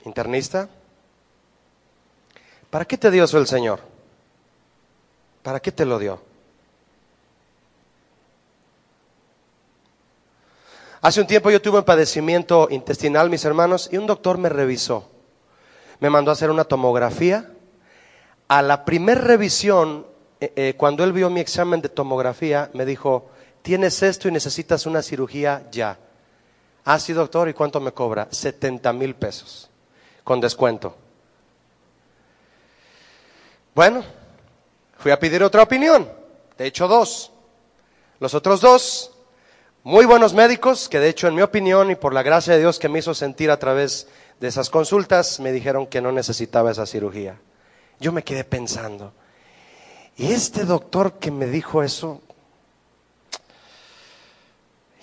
Speaker 1: internista. ¿Para qué te dio eso el Señor? ¿Para qué te lo dio? Hace un tiempo yo tuve un padecimiento intestinal, mis hermanos, y un doctor me revisó. Me mandó a hacer una tomografía. A la primer revisión, cuando él vio mi examen de tomografía, me dijo, tienes esto y necesitas una cirugía ya. Ah, sí, doctor, ¿y cuánto me cobra? 70,000 pesos, con descuento. Bueno, fui a pedir otra opinión, de hecho 2. Los otros 2, muy buenos médicos, que de hecho en mi opinión y por la gracia de Dios que me hizo sentir a través de esas consultas, me dijeron que no necesitaba esa cirugía. Yo me quedé pensando, y este doctor que me dijo eso,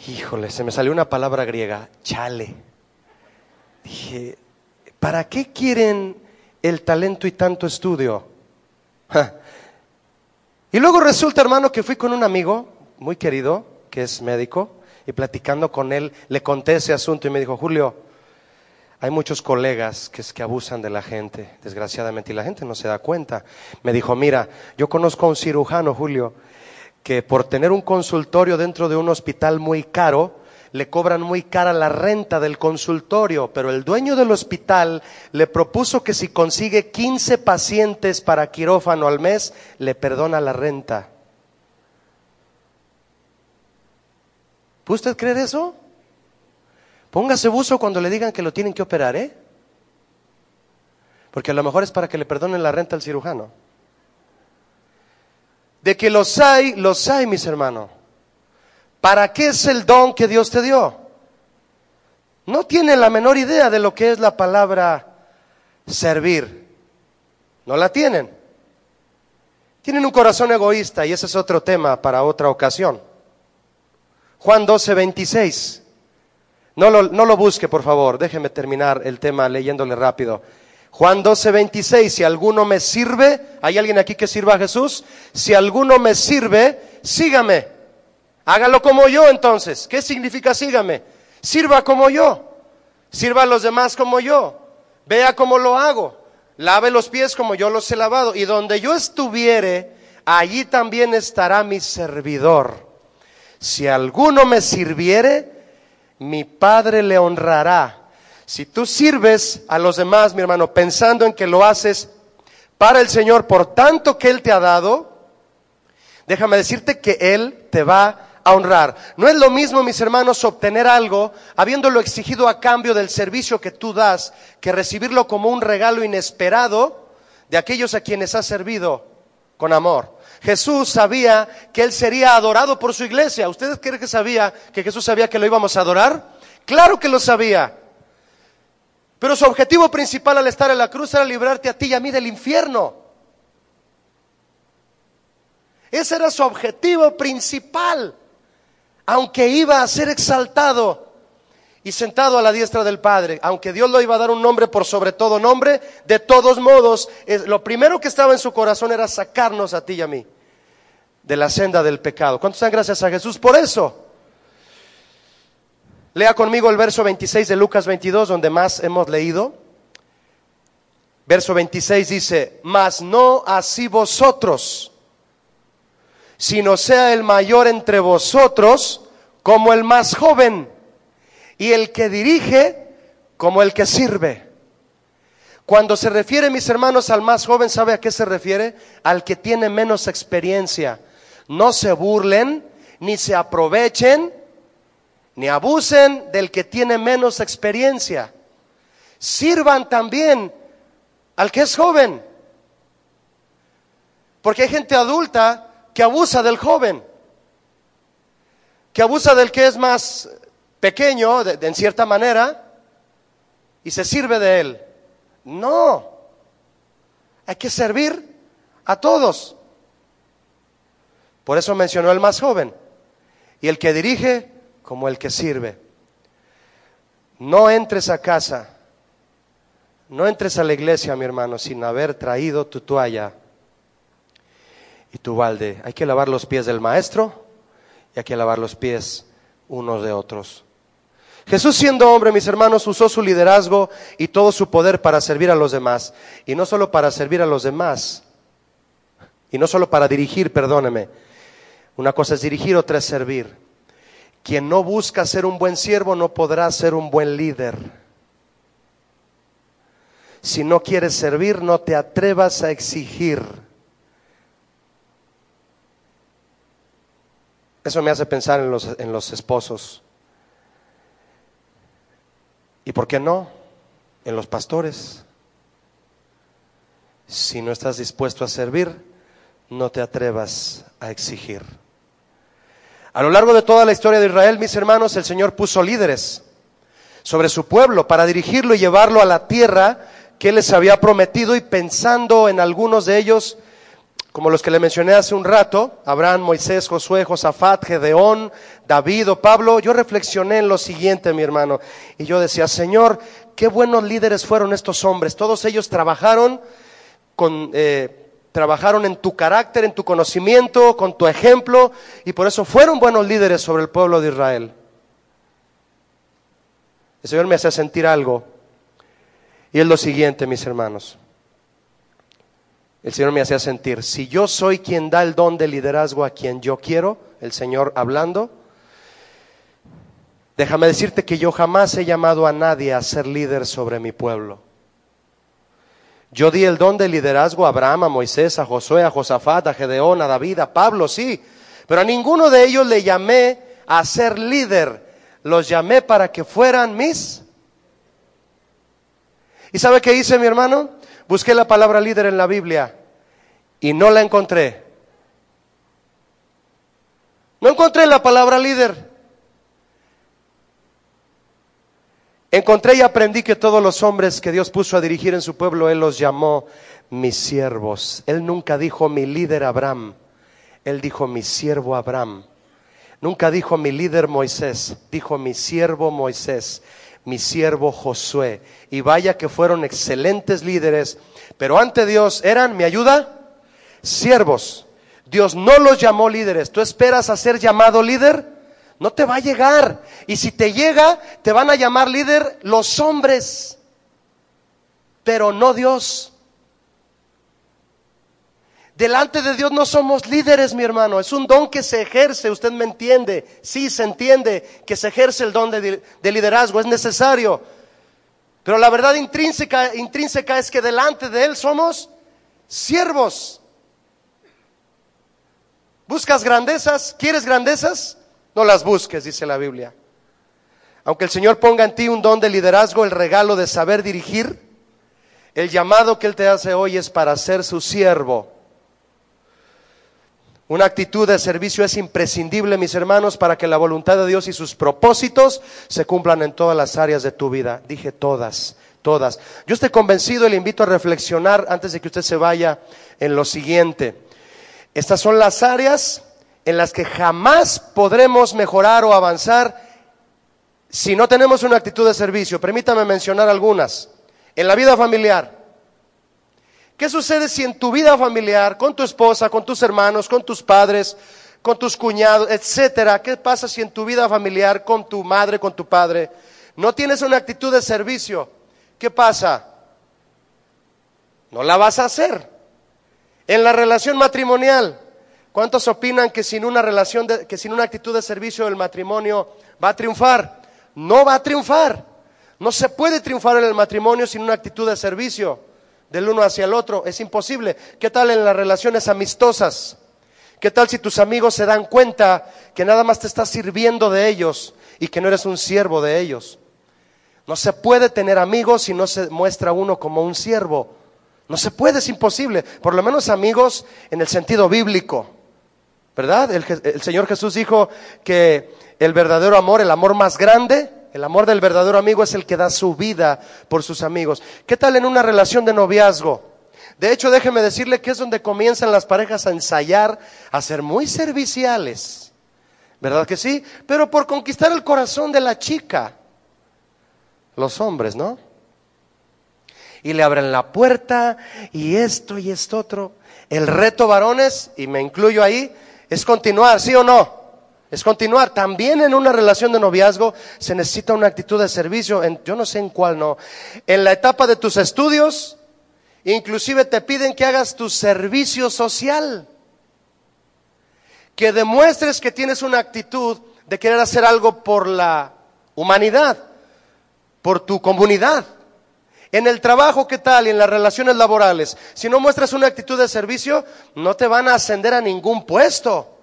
Speaker 1: híjole, se me salió una palabra griega, chale. Dije, ¿para qué quieren el talento y tanto estudio? Y luego resulta, hermano, que fui con un amigo muy querido, que es médico, y platicando con él, le conté ese asunto y me dijo, Julio, hay muchos colegas que abusan de la gente, desgraciadamente, y la gente no se da cuenta. Me dijo, mira, yo conozco a un cirujano, Julio, que por tener un consultorio dentro de un hospital muy caro, le cobran muy cara la renta del consultorio, pero el dueño del hospital le propuso que si consigue 15 pacientes para quirófano al mes, le perdona la renta. ¿Puede usted creer eso? Póngase buzo cuando le digan que lo tienen que operar, porque a lo mejor es para que le perdonen la renta al cirujano. De que los hay, mis hermanos. ¿Para qué es el don que Dios te dio? No tienen la menor idea de lo que es la palabra servir. No la tienen. Tienen un corazón egoísta y ese es otro tema para otra ocasión. Juan 12:26. No lo busque, por favor. Déjeme terminar el tema leyéndole rápido. Juan 12:26. Si alguno me sirve, ¿hay alguien aquí que sirva a Jesús? Si alguno me sirve, sígame. Hágalo como yo entonces. ¿Qué significa sígame? Sirva como yo. Sirva a los demás como yo. Vea cómo lo hago. Lave los pies como yo los he lavado. Y donde yo estuviere, allí también estará mi servidor. Si alguno me sirviere, mi Padre le honrará. Si tú sirves a los demás, mi hermano, pensando en que lo haces para el Señor, por tanto que Él te ha dado, déjame decirte que Él te va a honrar. No es lo mismo, mis hermanos, obtener algo habiéndolo exigido a cambio del servicio que tú das, que recibirlo como un regalo inesperado de aquellos a quienes has servido con amor. Jesús sabía que Él sería adorado por su iglesia. ¿Ustedes creen que sabía que Jesús sabía que lo íbamos a adorar? Claro que lo sabía. Pero su objetivo principal al estar en la cruz era librarte a ti y a mí del infierno. Ese era su objetivo principal. Aunque iba a ser exaltado y sentado a la diestra del Padre, aunque Dios le iba a dar un nombre por sobre todo nombre, de todos modos, lo primero que estaba en su corazón era sacarnos a ti y a mí de la senda del pecado. ¿Cuántos dan gracias a Jesús por eso? Lea conmigo el verso 26 de Lucas 22, donde más hemos leído. Verso 26 dice: mas no así vosotros, sino sea el mayor entre vosotros como el más joven, y el que dirige como el que sirve. Cuando se refiere, mis hermanos, al más joven, ¿sabe a qué se refiere? Al que tiene menos experiencia. No se burlen, ni se aprovechen, ni abusen del que tiene menos experiencia. Sirvan también al que es joven, porque hay gente adulta que abusa del joven, que abusa del que es más pequeño, en cierta manera, y se sirve de él. No, hay que servir a todos. Por eso mencionó el más joven, y el que dirige como el que sirve. No entres a casa, no entres a la iglesia, mi hermano, sin haber traído tu toalla y tu balde. Hay que lavar los pies del maestro y hay que lavar los pies unos de otros. Jesús, siendo hombre, mis hermanos, usó su liderazgo y todo su poder para servir a los demás. Y no solo para servir a los demás, y no solo para dirigir, perdóneme. Una cosa es dirigir, otra es servir. Quien no busca ser un buen siervo no podrá ser un buen líder. Si no quieres servir, no te atrevas a exigir. Eso me hace pensar en los esposos. ¿Y por qué no? En los pastores. Si no estás dispuesto a servir, no te atrevas a exigir. A lo largo de toda la historia de Israel, mis hermanos, el Señor puso líderes sobre su pueblo para dirigirlo y llevarlo a la tierra que Él les había prometido, y pensando en algunos de ellos, como los que le mencioné hace un rato, Abraham, Moisés, Josué, Josafat, Gedeón, David o Pablo, yo reflexioné en lo siguiente, mi hermano, y yo decía: Señor, qué buenos líderes fueron estos hombres. Todos ellos trabajaron en tu carácter, en tu conocimiento, con tu ejemplo, y por eso fueron buenos líderes sobre el pueblo de Israel. El Señor me hace sentir algo, y es lo siguiente, mis hermanos. El Señor me hacía sentir: si yo soy quien da el don de liderazgo a quien yo quiero, el Señor hablando, déjame decirte que yo jamás he llamado a nadie a ser líder sobre mi pueblo. Yo di el don de liderazgo a Abraham, a Moisés, a Josué, a Josafat, a Gedeón, a David, a Pablo, sí, pero a ninguno de ellos le llamé a ser líder, los llamé para que fueran mis. ¿Y sabe qué hice, mi hermano? Busqué la palabra líder en la Biblia y no la encontré. No encontré la palabra líder. Encontré y aprendí que todos los hombres que Dios puso a dirigir en su pueblo, Él los llamó mis siervos. Él nunca dijo mi líder Abraham, Él dijo mi siervo Abraham. Nunca dijo mi líder Moisés, dijo mi siervo Moisés, mi siervo Josué. Y vaya que fueron excelentes líderes, pero ante Dios eran, ¿me ayuda? Siervos. Dios no los llamó líderes. ¿Tú esperas a ser llamado líder? No te va a llegar. Y si te llega, te van a llamar líder los hombres, pero no Dios. Delante de Dios no somos líderes, mi hermano. Es un don que se ejerce, usted me entiende. Sí, se entiende que se ejerce el don de liderazgo, es necesario. Pero la verdad intrínseca es que delante de Él somos siervos. ¿Buscas grandezas? ¿Quieres grandezas? No las busques, dice la Biblia. Aunque el Señor ponga en ti un don de liderazgo, el regalo de saber dirigir, el llamado que Él te hace hoy es para ser su siervo. Una actitud de servicio es imprescindible, mis hermanos, para que la voluntad de Dios y sus propósitos se cumplan en todas las áreas de tu vida. Dije todas, todas. Yo estoy convencido y le invito a reflexionar antes de que usted se vaya en lo siguiente. Estas son las áreas en las que jamás podremos mejorar o avanzar si no tenemos una actitud de servicio. Permítame mencionar algunas. En la vida familiar. ¿Qué sucede si en tu vida familiar, con tu esposa, con tus hermanos, con tus padres, con tus cuñados, etcétera? ¿Qué pasa si en tu vida familiar, con tu madre, con tu padre, no tienes una actitud de servicio? ¿Qué pasa? No la vas a hacer. En la relación matrimonial, ¿cuántos opinan que sin una actitud de servicio el matrimonio va a triunfar? No va a triunfar. No se puede triunfar en el matrimonio sin una actitud de servicio del uno hacia el otro, es imposible. ¿Qué tal en las relaciones amistosas? ¿Qué tal si tus amigos se dan cuenta que nada más te estás sirviendo de ellos y que no eres un siervo de ellos? No se puede tener amigos si no se muestra uno como un siervo. No se puede, es imposible. Por lo menos amigos en el sentido bíblico, ¿verdad? El Señor Jesús dijo que el verdadero amor, el amor más grande, el amor del verdadero amigo es el que da su vida por sus amigos. ¿Qué tal en una relación de noviazgo? De hecho, déjeme decirle que es donde comienzan las parejas a ensayar, a ser muy serviciales. ¿Verdad que sí? Pero por conquistar el corazón de la chica. Los hombres, ¿no? Y le abren la puerta y esto y esto otro. El reto, varones, y me incluyo ahí, es continuar, ¿sí o no? Es continuar. También en una relación de noviazgo se necesita una actitud de servicio. Yo no sé en cuál no. En la etapa de tus estudios, inclusive te piden que hagas tu servicio social. Que demuestres que tienes una actitud de querer hacer algo por la humanidad, por tu comunidad. En el trabajo, ¿qué tal? Y en las relaciones laborales. Si no muestras una actitud de servicio, no te van a ascender a ningún puesto.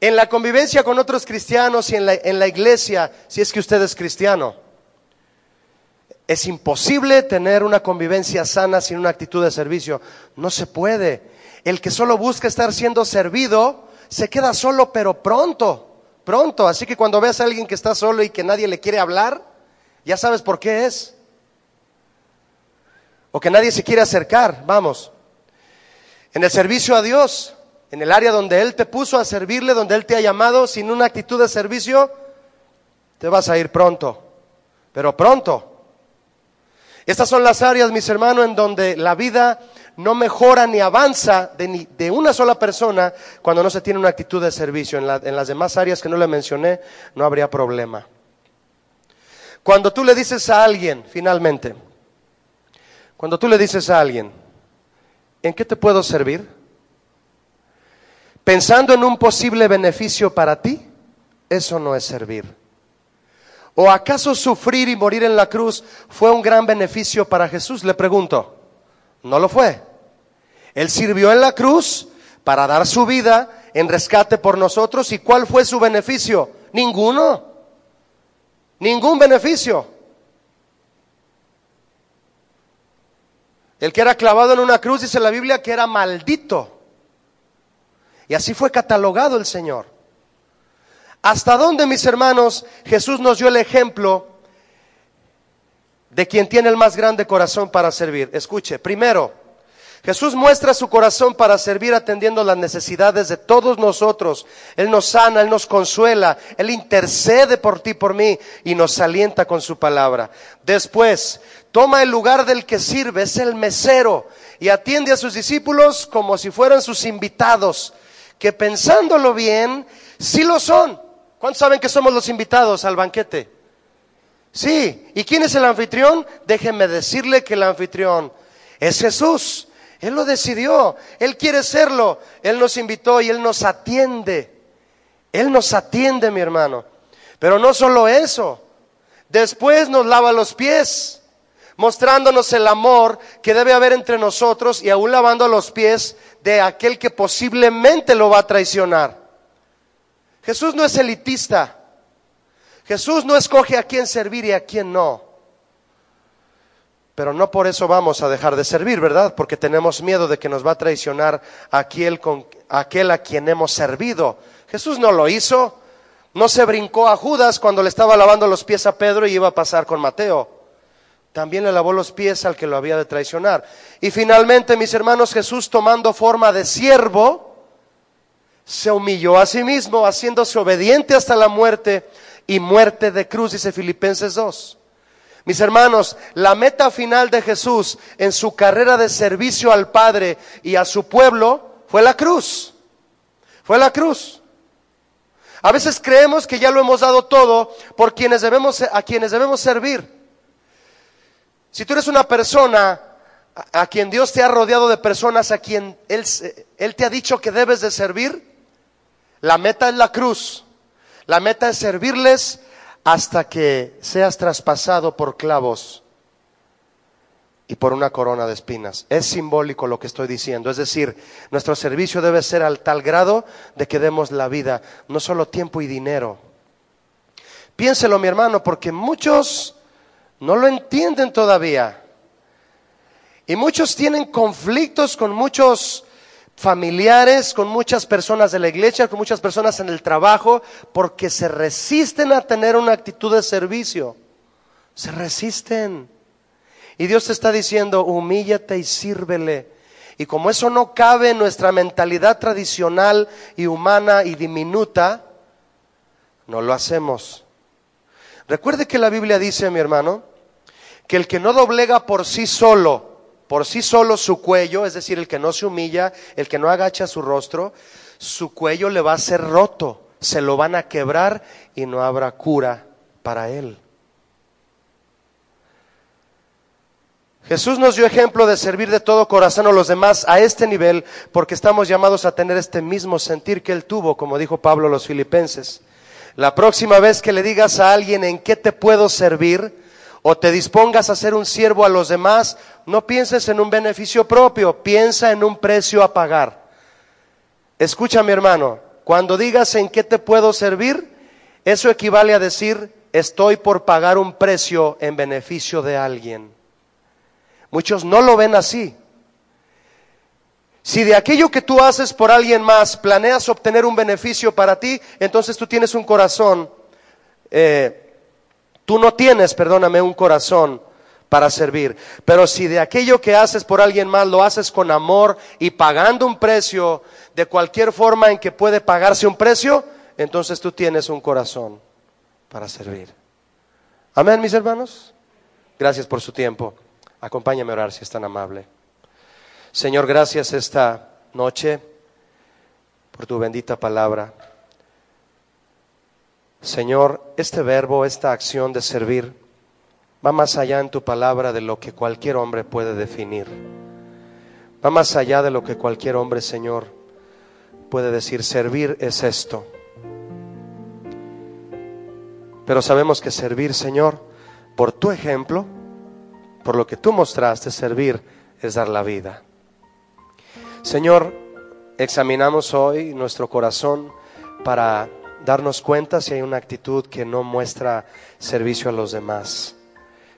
Speaker 1: En la convivencia con otros cristianos y en la iglesia, si es que usted es cristiano, es imposible tener una convivencia sana sin una actitud de servicio. No se puede. El que solo busca estar siendo servido, se queda solo, pero pronto. Así que cuando veas a alguien que está solo y que nadie le quiere hablar, ya sabes por qué es. O que nadie se quiere acercar, vamos. En el servicio a Dios, en el área donde Él te puso a servirle, donde Él te ha llamado, sin una actitud de servicio, te vas a ir pronto, pero pronto. Estas son las áreas, mis hermanos, en donde la vida no mejora ni avanza de una sola persona cuando no se tiene una actitud de servicio. En las demás áreas que no le mencioné, no habría problema. Cuando tú le dices a alguien, finalmente, cuando tú le dices a alguien, ¿en qué te puedo servir? Pensando en un posible beneficio para ti, eso no es servir. ¿O acaso sufrir y morir en la cruz fue un gran beneficio para Jesús? Le pregunto. No lo fue. Él sirvió en la cruz para dar su vida en rescate por nosotros. ¿Y cuál fue su beneficio? Ninguno. Ningún beneficio. El que era clavado en una cruz, dice la Biblia, que era maldito. Y así fue catalogado el Señor. ¿Hasta dónde, mis hermanos, Jesús nos dio el ejemplo de quien tiene el más grande corazón para servir? Escuche, primero, Jesús muestra su corazón para servir atendiendo las necesidades de todos nosotros. Él nos sana, Él nos consuela, Él intercede por ti, por mí, y nos alienta con su palabra. Después, toma el lugar del que sirve, es el mesero, y atiende a sus discípulos como si fueran sus invitados, que pensándolo bien, sí lo son. ¿Cuántos saben que somos los invitados al banquete? Sí. ¿Y quién es el anfitrión? Déjenme decirle que el anfitrión es Jesús. Él lo decidió, Él quiere serlo, Él nos invitó y Él nos atiende. Él nos atiende, mi hermano. Pero no solo eso, después nos lava los pies, mostrándonos el amor que debe haber entre nosotros y aún lavando los pies de aquel que posiblemente lo va a traicionar. Jesús no es elitista. Jesús no escoge a quién servir y a quién no. Pero no por eso vamos a dejar de servir, ¿verdad? Porque tenemos miedo de que nos va a traicionar aquel a quien hemos servido. Jesús no lo hizo. No se brincó a Judas cuando le estaba lavando los pies a Pedro y iba a pasar con Mateo. También le lavó los pies al que lo había de traicionar. Y finalmente, mis hermanos, Jesús, tomando forma de siervo, se humilló a sí mismo, haciéndose obediente hasta la muerte, y muerte de cruz, dice Filipenses 2. Mis hermanos, la meta final de Jesús en su carrera de servicio al Padre y a su pueblo fue la cruz. Fue la cruz. A veces creemos que ya lo hemos dado todo por a quienes debemos servir. Si tú eres una persona a quien Dios te ha rodeado de personas a quien Él te ha dicho que debes de servir, la meta es la cruz. La meta es servirles hasta que seas traspasado por clavos y por una corona de espinas. Es simbólico lo que estoy diciendo. Es decir, nuestro servicio debe ser al tal grado de que demos la vida, no solo tiempo y dinero. Piénselo, mi hermano, porque muchos no lo entienden todavía. Y muchos tienen conflictos con muchos familiares, con muchas personas de la iglesia, con muchas personas en el trabajo, porque se resisten a tener una actitud de servicio. Se resisten. Y Dios te está diciendo, humíllate y sírvele. Y como eso no cabe en nuestra mentalidad tradicional y humana y diminuta, no lo hacemos. Recuerde que la Biblia dice, mi hermano, que el que no doblega por sí solo su cuello, es decir, el que no se humilla, el que no agacha su rostro, su cuello le va a ser roto, se lo van a quebrar y no habrá cura para él. Jesús nos dio ejemplo de servir de todo corazón a los demás a este nivel, porque estamos llamados a tener este mismo sentir que Él tuvo, como dijo Pablo a los Filipenses. La próxima vez que le digas a alguien en qué te puedo servir, o te dispongas a ser un siervo a los demás, no pienses en un beneficio propio, piensa en un precio a pagar. Escucha, mi hermano, cuando digas en qué te puedo servir, eso equivale a decir, estoy por pagar un precio en beneficio de alguien. Muchos no lo ven así. Si de aquello que tú haces por alguien más planeas obtener un beneficio para ti, entonces tú tienes un corazón, tú no tienes, perdóname, un corazón para servir. Pero si de aquello que haces por alguien más lo haces con amor y pagando un precio de cualquier forma en que puede pagarse un precio, entonces tú tienes un corazón para servir. Amén, mis hermanos. Gracias por su tiempo. Acompáñame a orar si es tan amable. Señor, gracias esta noche por tu bendita palabra. Señor, este verbo, esta acción de servir, va más allá en tu palabra de lo que cualquier hombre puede definir. Va más allá de lo que cualquier hombre, Señor, puede decir. Servir es esto. Pero sabemos que servir, Señor, por tu ejemplo, por lo que tú mostraste, servir es dar la vida. Señor, examinamos hoy nuestro corazón para darnos cuenta si hay una actitud que no muestra servicio a los demás.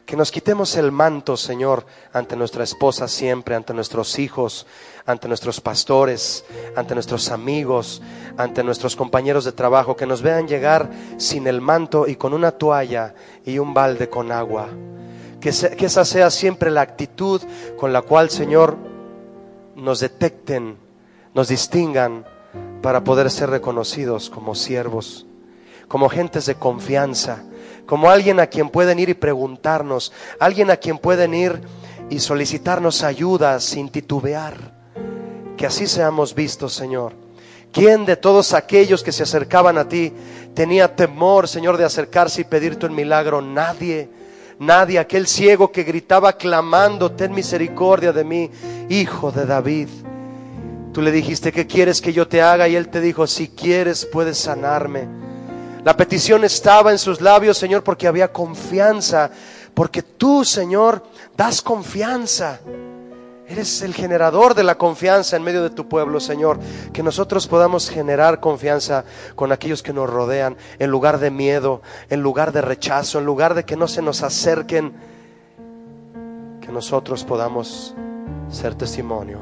Speaker 1: Que nos quitemos el manto, Señor, ante nuestra esposa siempre, ante nuestros hijos, ante nuestros pastores, ante nuestros amigos, ante nuestros compañeros de trabajo, que nos vean llegar sin el manto y con una toalla y un balde con agua. Que esa sea siempre la actitud con la cual, Señor, nos detecten, nos distingan, para poder ser reconocidos como siervos, como gentes de confianza, como alguien a quien pueden ir y preguntarnos, alguien a quien pueden ir y solicitarnos ayuda sin titubear. Que así seamos vistos, Señor. ¿Quién de todos aquellos que se acercaban a ti tenía temor, Señor, de acercarse y pedirte un milagro? Nadie, nadie. Aquel ciego que gritaba clamando: ten misericordia de mí, Hijo de David. Tú le dijiste: ¿qué quieres que yo te haga? Y él te dijo: si quieres puedes sanarme. La petición estaba en sus labios, Señor, porque había confianza, porque tú, Señor, das confianza. Eres el generador de la confianza en medio de tu pueblo, Señor. Que nosotros podamos generar confianza con aquellos que nos rodean, en lugar de miedo, en lugar de rechazo, en lugar de que no se nos acerquen. Que nosotros podamos ser testimonio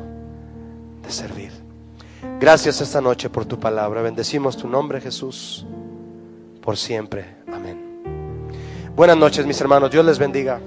Speaker 1: de servir. Gracias esta noche por tu palabra. Bendecimos tu nombre, Jesús, por siempre. Amén. Buenas noches, mis hermanos. Dios les bendiga.